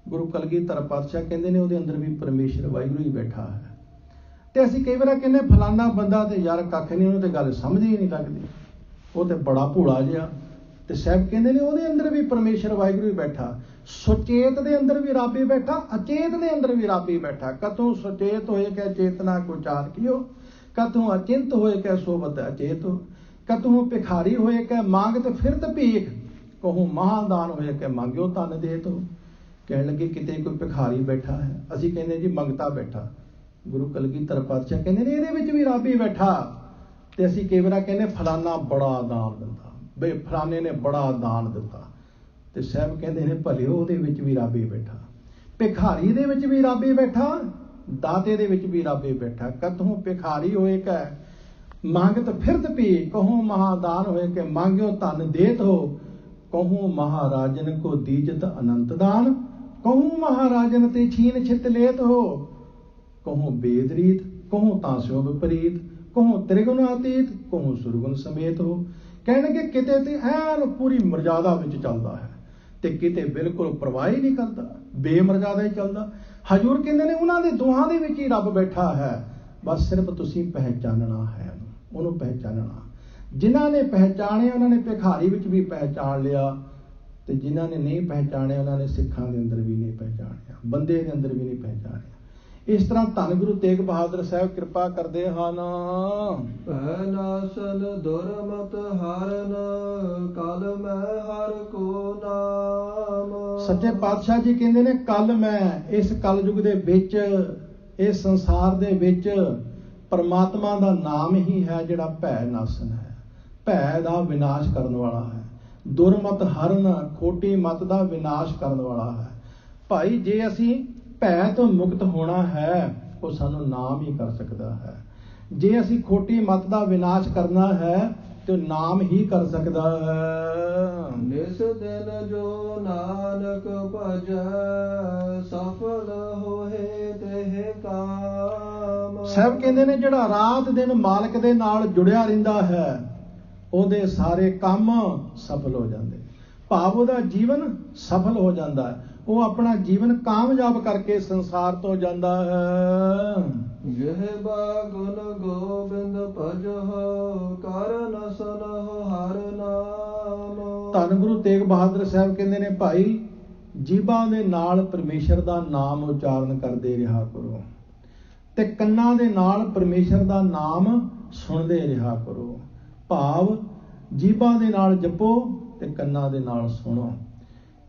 ਗੁਰੂ ਕਲਗੀਧਰ ਪਾਤਸ਼ਾਹ ਕਹਿੰਦੇ ਨੇ ਉਹਦੇ ਅੰਦਰ ਵੀ ਪਰਮੇਸ਼ਰ ਵਾਹਿਗੁਰੂ ਹੀ ਬੈਠਾ ਹੈ। ਤੇ ਅਸੀਂ ਕਈ ਵਾਰ ਕਹਿੰਦੇ ਫਲਾਨਾ ਬੰਦਾ ਤੇ ਯਾਰ ਕੱਖ ਨਹੀਂ, ਉਹਨੂੰ ਤੇ ਗੱਲ ਸਮਝ ਹੀ ਨਹੀਂ ਲੱਗਦੀ, ਉਹ ਤੇ ਬੜਾ ਭੋਲਾ ਜਿਹਾ। ਤੇ ਸਾਹਿਬ ਕਹਿੰਦੇ ਨੇ ਉਹਦੇ ਅੰਦਰ ਵੀ ਪਰਮੇਸ਼ਰ ਵਾਹਿਗੁਰੂ ਹੀ ਬੈਠਾ। ਸੁਚੇਤ ਦੇ ਅੰਦਰ ਵੀ ਰੱਬ ਹੀ ਬੈਠਾ, ਅਚੇਤ ਦੇ ਅੰਦਰ ਵੀ ਰੱਬ ਹੀ ਬੈਠਾ। ਕਤੋਂ ਸੁਚੇਤ ਹੋਏ ਕੈ ਚੇਤਨਾ ਕੋ ਚਾਰ ਕੀਓ, ਕਤੋਂ ਅਚਿੰਤ ਹੋਏ ਕੈ ਸੋਬਤ ਅਚੇਤ ਹੋ। ਕਤੋਂ ਭਿਖਾਰੀ ਹੋਏ ਕੈ ਮੰਗਤ ਫਿਰਤ ਭੀਖ, ਕਹੂੰ ਮਹਾਦਾਨ ਹੋਏ ਕੈ ਮੰਗਿਓ ਧਨ ਦੇਤ ਹੋ। ਕਹਿਣ ਲੱਗੇ ਕਿਤੇ ਕੋਈ ਭਿਖਾਰੀ ਬੈਠਾ ਹੈ, ਅਸੀਂ ਕਹਿੰਦੇ ਜੀ ਮੰਗਤਾ ਬੈਠਾ। ਗੁਰੂ ਕਲਗੀਧਰ ਪਾਤਸ਼ਾਹ ਕਹਿੰਦੇ ਨੇ ਇਹਦੇ ਵਿੱਚ ਵੀ ਰੱਬ ਹੀ ਬੈਠਾ। ਤੇ ਅਸੀਂ ਕਈ ਵਾਰ ਕਹਿੰਦੇ ਫਲਾਨਾ ਬੜਾ ਦਾਨ ਦਿੰਦਾ, ਬਈ ਫਲਾਣੇ ਨੇ ਬੜਾ ਦਾਨ ਦਿੱਤਾ। ਤੇ ਸਾਹਿਬ ਕਹਿੰਦੇ ਨੇ ਭਲੇ ਉਹਦੇ ਵਿੱਚ ਵੀ ਰੱਬ ਹੀ ਬੈਠਾ, ਭਿਖਾਰੀ ਦੇ ਵਿੱਚ ਵੀ ਰੱਬ ਹੀ ਬੈਠਾ, ਦਾਤੇ ਦੇ ਵਿੱਚ ਵੀ ਰੱਬ ਹੀ ਬੈਠਾ। ਕਤਹੋਂ ਭਿਖਾਰੀ ਹੋਏ ਕੈ ਮੰਗਤ ਫਿਰਤ ਪੀ, ਕਹੂੰ ਮਹਾਦਾਨ ਹੋਏ ਕਿ ਮੰਗਿਓ ਧਨ ਦੇਤ ਹੋ। ਕਹੂੰ ਮਹਾਰਾਜਨ ਕੋ ਦੀਜਤ ਅਨੰਤ ਦਾਨ, ਕਹੂੰ ਮਹਾਰਾਜਨ ਤੇ ਛੀਨ ਛਿਤ ਲੇਤ ਹੋ। ਕਹੂੰ ਬੇਦ ਰੀਤ, ਕਹੂੰ ਤਾਂ ਸਿਓ ਵਿਪਰੀਤ, ਕਹੂੰ ਤ੍ਰਿਗੁਣ ਅਤੀਤ, ਕਹੂੰ ਸੁਰਗੁਣ ਸਮੇਤ ਹੋ। ਕਹਿਣਗੇ ਕਿਤੇ ਤੇ ਐਨ ਪੂਰੀ ਮਰਜ਼ਾਦਾ ਵਿੱਚ ਚੱਲਦਾ ਹੈ ਤੇ ਕਿਤੇ ਬਿਲਕੁਲ ਪਰਵਾਹ ਹੀ ਨਹੀਂ ਕਰਦਾ, ਬੇਮਰਜ਼ਾਦਾ ਹੀ ਚੱਲਦਾ। ਹਜ਼ੂਰ ਕਹਿੰਦੇ ਨੇ ਉਹਨਾਂ ਦੇ ਦੋਹਾਂ ਦੇ ਵਿੱਚ ਹੀ ਰੱਬ ਬੈਠਾ ਹੈ, ਬਸ ਸਿਰਫ ਤੁਸੀਂ ਪਹਿਚਾਨਣਾ ਹੈ, ਉਹਨੂੰ ਪਹਿਚਾਨਣਾ। ਜਿਨ੍ਹਾਂ ਨੇ ਪਹਿਚਾਣਿਆ ਉਹਨਾਂ ਨੇ ਭਿਖਾਰੀ ਵਿੱਚ ਵੀ ਪਹਿਚਾਣ ਲਿਆ, ਤੇ ਜਿਨ੍ਹਾਂ ਨੇ ਨਹੀਂ ਪਹਿਚਾਣਿਆ ਉਹਨਾਂ ਨੇ ਸਿੱਖਾਂ ਦੇ ਅੰਦਰ ਵੀ ਨਹੀਂ ਪਹਿਚਾਣਿਆ, ਬੰਦੇ ਦੇ ਅੰਦਰ ਵੀ ਨਹੀਂ ਪਹਿਚਾਣਿਆ। ਇਸ ਤਰ੍ਹਾਂ ਧੰਨ ਗੁਰੂ ਤੇਗ ਬਹਾਦਰ ਸਾਹਿਬ ਕਿਰਪਾ ਕਰਦੇ ਹਨ। ਭੈ ਨਾਸਨ ਦੁਰਮਤ ਹਰਨ, ਕਲ ਮੈਂ ਹਰ ਕੋ ਨਾਮ। ਸੱਚੇ ਪਾਤਸ਼ਾਹ ਜੀ ਕਹਿੰਦੇ ਨੇ ਕੱਲ ਮੈਂ ਇਸ ਕਲਯੁਗ ਦੇ ਵਿੱਚ, ਇਸ ਸੰਸਾਰ ਦੇ ਵਿੱਚ ਪਰਮਾਤਮਾ ਦਾ ਨਾਮ ਹੀ ਹੈ ਜਿਹੜਾ ਭੈ ਨਾਸਨ ਹੈ, ਭੈ ਦਾ ਵਿਨਾਸ਼ ਕਰਨ ਵਾਲਾ ਹੈ। ਦੁਰਮਤ ਹਰਨ, ਖੋਟੀ ਮਤ ਦਾ ਵਿਨਾਸ਼ ਕਰਨ ਵਾਲਾ ਹੈ। ਭਾਈ ਜੇ ਅਸੀਂ ਭੈ ਤੋਂ ਮੁਕਤ ਹੋਣਾ ਹੈ, ਉਹ ਸਾਨੂੰ ਨਾਮ ਹੀ ਕਰ ਸਕਦਾ ਹੈ। ਜੇ ਅਸੀਂ ਖੋਟੀ ਮਤ ਦਾ ਵਿਨਾਸ਼ ਕਰਨਾ ਹੈ ਤੇ ਨਾਮ ਹੀ ਕਰ ਸਕਦਾ ਹੈ। ਨਿਸ ਦਿਨ ਜੋ ਨਾਨਕ ਭਜੈ, ਸਫਲ ਹੋਏ ਤੇ ਕਾਮ। ਸਾਹਿਬ ਕਹਿੰਦੇ ਨੇ ਜਿਹੜਾ ਰਾਤ ਦਿਨ ਮਾਲਕ ਦੇ ਨਾਲ ਜੁੜਿਆ ਰਹਿੰਦਾ ਹੈ, ਉਹਦੇ ਸਾਰੇ ਕੰਮ ਸਫਲ ਹੋ ਜਾਂਦੇ, ਭਾਵ ਉਹਦਾ ਜੀਵਨ ਸਫਲ ਹੋ ਜਾਂਦਾ ਹੈ, ਉਹ ਆਪਣਾ ਜੀਵਨ ਕਾਮਯਾਬ ਕਰਕੇ ਸੰਸਾਰ ਤੋਂ ਜਾਂਦਾ ਹੈ। ਜਿਹਬਾ ਗੁਣ ਗੋਬਿੰਦ ਭਜਹੁ, ਕਰਨ ਸੁਨਹੁ ਹਰਿ ਨਾਮ। ਧੰਨ ਗੁਰੂ ਤੇਗ ਬਹਾਦਰ ਸਾਹਿਬ ਕਹਿੰਦੇ ਨੇ ਭਾਈ ਜੀਭਾਂ ਦੇ ਨਾਲ ਪਰਮੇਸ਼ਰ ਦਾ ਨਾਮ ਉਚਾਰਨ ਕਰਦੇ ਰਿਹਾ ਕਰੋ, ਤੇ ਕੰਨਾਂ ਦੇ ਨਾਲ ਪਰਮੇਸ਼ਰ ਦਾ ਨਾਮ ਸੁਣਦੇ ਰਿਹਾ ਕਰੋ। ਭਾਵ ਜੀਭਾਂ ਦੇ ਨਾਲ ਜਪੋ ਤੇ ਕੰਨਾਂ ਦੇ ਨਾਲ ਸੁਣੋ।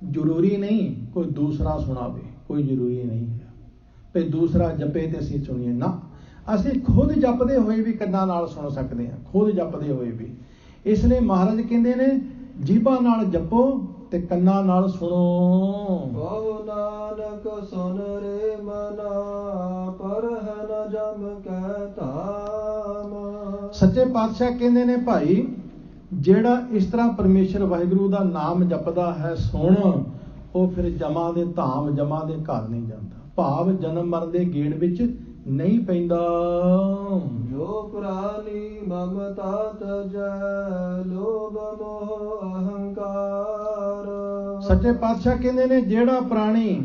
ਜ਼ਰੂਰੀ ਨਹੀਂ ਕੋਈ ਦੂਸਰਾ ਸੁਣਾਵੇ, ਕੋਈ ਜ਼ਰੂਰੀ ਨਹੀਂ ਹੈ ਭਈ ਦੂਸਰਾ ਜਪੇ ਤੇ ਅਸੀਂ ਸੁਣੀਏ ਨਾ। ਅਸੀਂ ਖੁਦ ਜਪਦੇ ਹੋਏ ਵੀ ਕੰਨਾਂ ਨਾਲ ਸੁਣ ਸਕਦੇ ਹਾਂ, ਖੁਦ ਜਪਦੇ ਹੋਏ ਵੀ। ਇਸ ਲਈ ਮਹਾਰਾਜ ਕਹਿੰਦੇ ਨੇ ਜੀਭਾਂ ਨਾਲ ਜਪੋ ਤੇ ਕੰਨਾਂ ਨਾਲ ਸੁਣੋ। ਬਹੁ ਨਾਨਕ ਸੁਨ ਰੇ ਮਨਾ, ਪਰਹ ਨ ਜਮ ਕੈ ਧਾਮ। ਸੱਚੇ ਪਾਤਸ਼ਾਹ ਕਹਿੰਦੇ ਨੇ ਭਾਈ ਜਿਹੜਾ ਇਸ ਤਰ੍ਹਾਂ ਪਰਮੇਸ਼ਰ ਵਾਹਿਗੁਰੂ ਦਾ ਨਾਮ ਜਪਦਾ ਹੈ, ਸੁਣ, ਉਹ ਫਿਰ ਜਮਾਂ ਦੇ ਧਾਮ, ਜਮਾਂ ਦੇ ਘਰ ਨਹੀਂ ਜਾਂਦਾ, ਭਾਵ ਜਨਮ ਮਰਨ ਦੇ ਗੇੜ ਵਿੱਚ ਨਹੀਂ ਪੈਂਦਾ। ਜੋ ਪ੍ਰਾਨੀ ਮਮਤਾ ਤਜੈ, ਲੋਭ ਮੋਹ ਅਹੰਕਾਰ। ਸੱਚੇ ਪਾਤਸ਼ਾਹ ਕਹਿੰਦੇ ਨੇ ਜਿਹੜਾ ਪ੍ਰਾਣੀ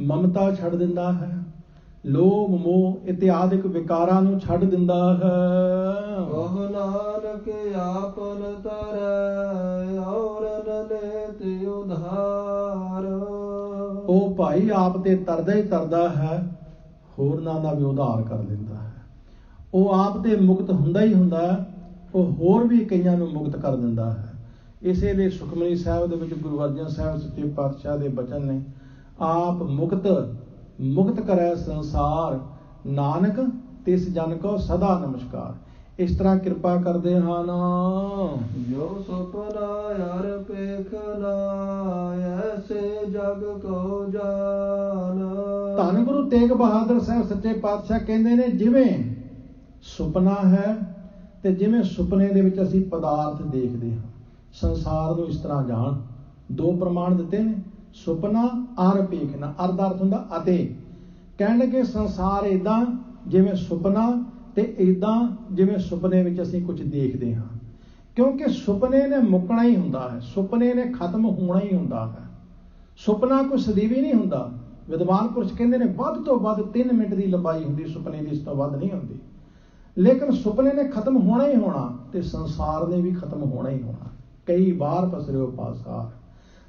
ਮਮਤਾ ਛੱਡ ਦਿੰਦਾ ਹੈ, ਲੋਭ ਮੋਹ ਇਤਿਆਦਿਕ ਵਿਕਾਰਾਂ ਨੂੰ ਛੱਡ ਦਿੰਦਾ ਹੈ। ਉਹ ਨਾਨਕ ਆਪਨ ਤਰੈ, ਔਰ ਨ ਲੇਤ ਉਧਾਰ। ਉਹ ਭਾਈ ਆਪ ਤੇ ਤਰਦਾ ਹੀ ਤਰਦਾ ਹੈ, ਹੋਰਨਾਂ ਦਾ ਵੀ ਉਧਾਰ ਕਰ ਦਿੰਦਾ ਹੈ। ਉਹ ਆਪ ਤੇ ਮੁਕਤ ਹੁੰਦਾ ਹੀ ਹੁੰਦਾ ਹੈ, ਉਹ ਹੋਰ ਵੀ ਕਈਆਂ ਨੂੰ ਮੁਕਤ ਕਰ ਦਿੰਦਾ ਹੈ। ਇਸੇ ਲਈ ਸੁਖਮਨੀ ਸਾਹਿਬ ਦੇ ਵਿੱਚ ਗੁਰੂ ਅਰਜਨ ਸਾਹਿਬ ਸੱਚੇ ਪਾਤਸ਼ਾਹ ਦੇ ਬਚਨ ਨੇ, ਆਪ ਮੁਕਤ ਕਰੈ ਸੰਸਾਰ, ਨਾਨਕ ਤਿਸ ਜਨ ਕੋ ਸਦਾ ਨਮਸਕਾਰ। ਇਸ ਤਰ੍ਹਾਂ ਕਿਰਪਾ ਕਰਦੇ ਹਨ। ਜੋ ਸੁਪਨਾ ਹਰ ਪੇਖਨਾ, ਐਸੇ ਜਗ ਕੋ ਜਾਨ। ਧੰਨ ਗੁਰੂ ਤੇਗ ਬਹਾਦਰ ਸਾਹਿਬ ਸੱਚੇ ਪਾਤਸ਼ਾਹ ਕਹਿੰਦੇ ਨੇ ਜਿਵੇਂ ਸੁਪਨਾ ਹੈ ਤੇ ਜਿਵੇਂ ਸੁਪਨੇ ਦੇ ਵਿੱਚ ਅਸੀਂ ਪਦਾਰਥ ਦੇਖਦੇ ਹਾਂ, ਸੰਸਾਰ ਨੂੰ ਇਸ ਤਰ੍ਹਾਂ ਜਾਣ। ਦੋ ਪ੍ਰਮਾਣ ਦਿੱਤੇ ਨੇ, ਸੁਪਨਾ ਅਰ ਪੇਖਣਾ। ਅਰ ਦਾ ਅਰਥ ਹੁੰਦਾ ਅਤੇ। ਕਹਿਣ ਲੱਗੇ ਸੰਸਾਰ ਏਦਾਂ ਜਿਵੇਂ ਸੁਪਨਾ, ਤੇ ਏਦਾਂ ਜਿਵੇਂ ਸੁਪਨੇ ਵਿੱਚ ਅਸੀਂ ਕੁਝ ਦੇਖਦੇ ਹਾਂ। ਕਿਉਂਕਿ ਸੁਪਨੇ ਨੇ ਮੁੱਕਣਾ ਹੀ ਹੁੰਦਾ ਹੈ, ਸੁਪਨੇ ਨੇ ਖਤਮ ਹੋਣਾ ਹੀ ਹੁੰਦਾ ਹੈ। ਸੁਪਨਾ ਕੋਈ ਸਦੀਵੀ ਨਹੀਂ ਹੁੰਦਾ। ਵਿਦਵਾਨ ਪੁਰਸ਼ ਕਹਿੰਦੇ ਨੇ ਵੱਧ ਤੋਂ ਵੱਧ 3 ਮਿੰਟ ਦੀ ਲੰਬਾਈ ਹੁੰਦੀ ਸੁਪਨੇ ਦੀ, ਇਸ ਤੋਂ ਵੱਧ ਨਹੀਂ ਹੁੰਦੀ। ਲੇਕਿਨ ਸੁਪਨੇ ਨੇ ਖਤਮ ਹੋਣਾ ਹੀ ਹੋਣਾ, ਤੇ ਸੰਸਾਰ ਨੇ ਵੀ ਖਤਮ ਹੋਣਾ ਹੀ ਹੋਣਾ। ਕਈ ਵਾਰ ਪਸਰਿਓ ਪਾਸਾਰ।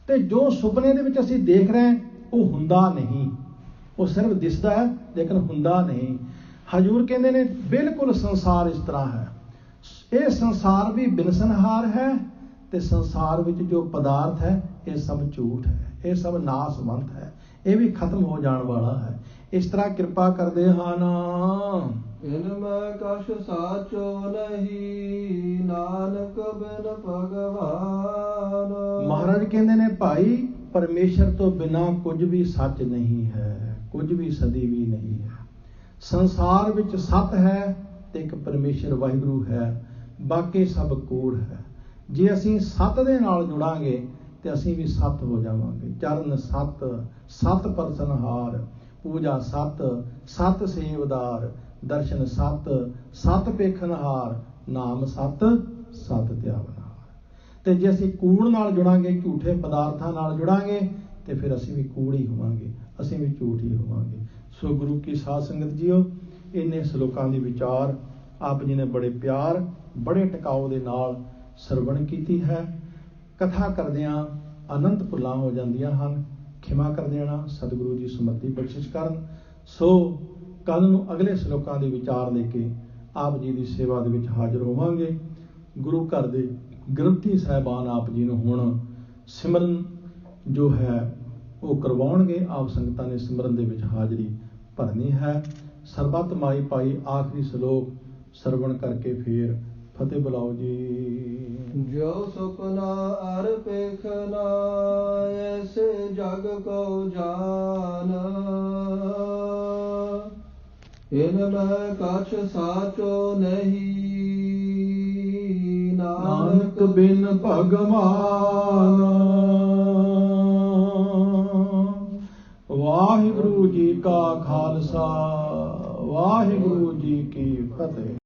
ਤੇ ਜੋ ਸੁਪਨੇ ਦੇ ਵਿੱਚ ਅਸੀਂ ਦੇਖ ਰਹੇ ਹਾਂ ਉਹ ਹੁੰਦਾ ਨਹੀਂ, ਉਹ ਸਿਰਫ ਦਿਸਦਾ ਹੈ ਲੇਕਿਨ ਹੁੰਦਾ ਨਹੀਂ। ਹਜ਼ੂਰ ਕਹਿੰਦੇ ਨੇ ਬਿਲਕੁਲ ਸੰਸਾਰ ਇਸ ਤਰ੍ਹਾਂ ਹੈ। ਇਹ ਸੰਸਾਰ ਵੀ ਬਿਨਸਨਹਾਰ ਹੈ, ਤੇ ਸੰਸਾਰ ਵਿੱਚ ਜੋ ਪਦਾਰਥ ਹੈ ਇਹ ਸਭ ਝੂਠ ਹੈ, ਇਹ ਸਭ ਨਾਸਵੰਤ ਹੈ, ਇਹ ਵੀ ਖਤਮ ਹੋ ਜਾਣ ਵਾਲਾ ਹੈ। ਇਸ ਤਰ੍ਹਾਂ ਕਿਰਪਾ ਕਰਦੇ ਹਨ। ਇਨ ਮੈਂ ਕਛ ਸਾਚੋ ਨਹੀਂ, ਨਾਨਕ ਬਿਨ ਭਗਵਾਨ। ਮਹਾਰਾਜ ਕਹਿੰਦੇ ਨੇ ਭਾਈ, ਪਰਮੇਸ਼ਰ ਤੋਂ ਬਿਨਾਂ ਕੁਝ ਵੀ ਸੱਚ ਨਹੀਂ ਹੈ, ਕੁਝ ਵੀ ਸਦੀ ਵੀ ਨਹੀਂ ਹੈ। ਸੰਸਾਰ ਵਿੱਚ ਸੱਤ ਹੈ ਤੇ ਇੱਕ ਪਰਮੇਸ਼ਰ ਵਾਹਿਗੁਰੂ ਹੈ, ਬਾਕੀ ਸਭ ਕੂੜ ਹੈ। ਜੇ ਅਸੀਂ ਸੱਤ ਦੇ ਨਾਲ ਜੁੜਾਂਗੇ ਤੇ ਅਸੀਂ ਵੀ ਸੱਤ ਹੋ ਜਾਵਾਂਗੇ। ਚਰਨ ਸੱਤ, ਸੱਤ ਪਰਸਨਹਾਰ, ਪੂਜਾ ਸੱਤ, ਸੱਤ ਸੇਵਦਾਰ, ਦਰਸ਼ਨ ਸੱਤ, ਸੱਤ ਪੇਖਨਹਾਰ, ਨਾਮ ਸੱਤ, ਸੱਤ ਧਿਆਵਨਹਾਰ। ਤੇ ਜੇ ਅਸੀਂ ਕੂੜ ਨਾਲ ਜੁੜਾਂਗੇ, ਝੂਠੇ ਪਦਾਰਥਾਂ ਨਾਲ ਜੁੜਾਂਗੇ, ਤੇ ਫਿਰ ਅਸੀਂ ਵੀ ਕੂੜ ਹੀ ਹੋਵਾਂਗੇ, ਅਸੀਂ ਵੀ ਝੂਠ ਹੀ ਹੋਵਾਂਗੇ। ਸੋ ਗੁਰੂ ਕੀ ਸਾਧ ਸੰਗਤ ਜੀਓ, ਇੰਨੇ ਸ਼ਲੋਕਾਂ ਦੀ ਵਿਚਾਰ ਆਪ ਜੀ ਨੇ ਬੜੇ ਪਿਆਰ, ਬੜੇ ਟਿਕਾਓ ਦੇ ਨਾਲ ਸਰਵਣ ਕੀਤੀ ਹੈ। ਕਥਾ ਕਰਦਿਆਂ ਅਨੰਤ ਭੁੱਲਾਂ ਹੋ ਜਾਂਦੀਆਂ ਹਨ, ਖਿਮਾ ਕਰ ਦੇਣਾ। ਸਤਿਗੁਰੂ ਜੀ ਸਮਰੱਥੀ ਬਖਸ਼ਿਸ਼ ਕਰਨ। ਸੋ ਕੱਲ ਨੂੰ ਅਗਲੇ ਸ਼ਲੋਕਾਂ ਦੇ ਵਿਚਾਰ ਲੈ ਕੇ ਆਪ ਜੀ ਦੀ ਸੇਵਾ ਦੇ ਵਿੱਚ ਹਾਜ਼ਰ ਹੋਵਾਂਗੇ। ਗੁਰੂ ਘਰ ਦੇ ਗ੍ਰੰਥੀ ਸਾਹਿਬਾਨ ਆਪ ਜੀ ਨੂੰ ਹੁਣ ਸਿਮਰਨ ਜੋ ਹੈ ਉਹ ਕਰਵਾਉਣਗੇ। ਆਪ ਸੰਗਤਾਂ ਨੇ ਸਿਮਰਨ ਦੇ ਵਿੱਚ ਹਾਜ਼ਰੀ ਭਰਨੀ ਹੈ। ਸਰਬੱਤ ਮਾਈ ਪਾਈ ਆਖਰੀ ਸ਼ਲੋਕ ਸਰਵਣ ਕਰਕੇ ਫੇਰ ਫਤਿਹ ਬੁਲਾਓ ਜੀ। ਜੋ ਸੁਪਨਾ ਅਰ ਪੇਖਨਾ, ਐਸੇ ਜਗ ਕੋ ਜਾਨ। ਇਨ ਮੈਂ ਕਛ ਸਾਚੋ ਨਹੀਂ, ਨਾਨਕ ਬਿਨ ਭਗਵਾਨ। ਵਾਹਿਗੁਰੂ ਜੀ ਕਾ ਖਾਲਸਾ, ਵਾਹਿਗੁਰੂ ਜੀ ਕੀ ਫਤਿਹ।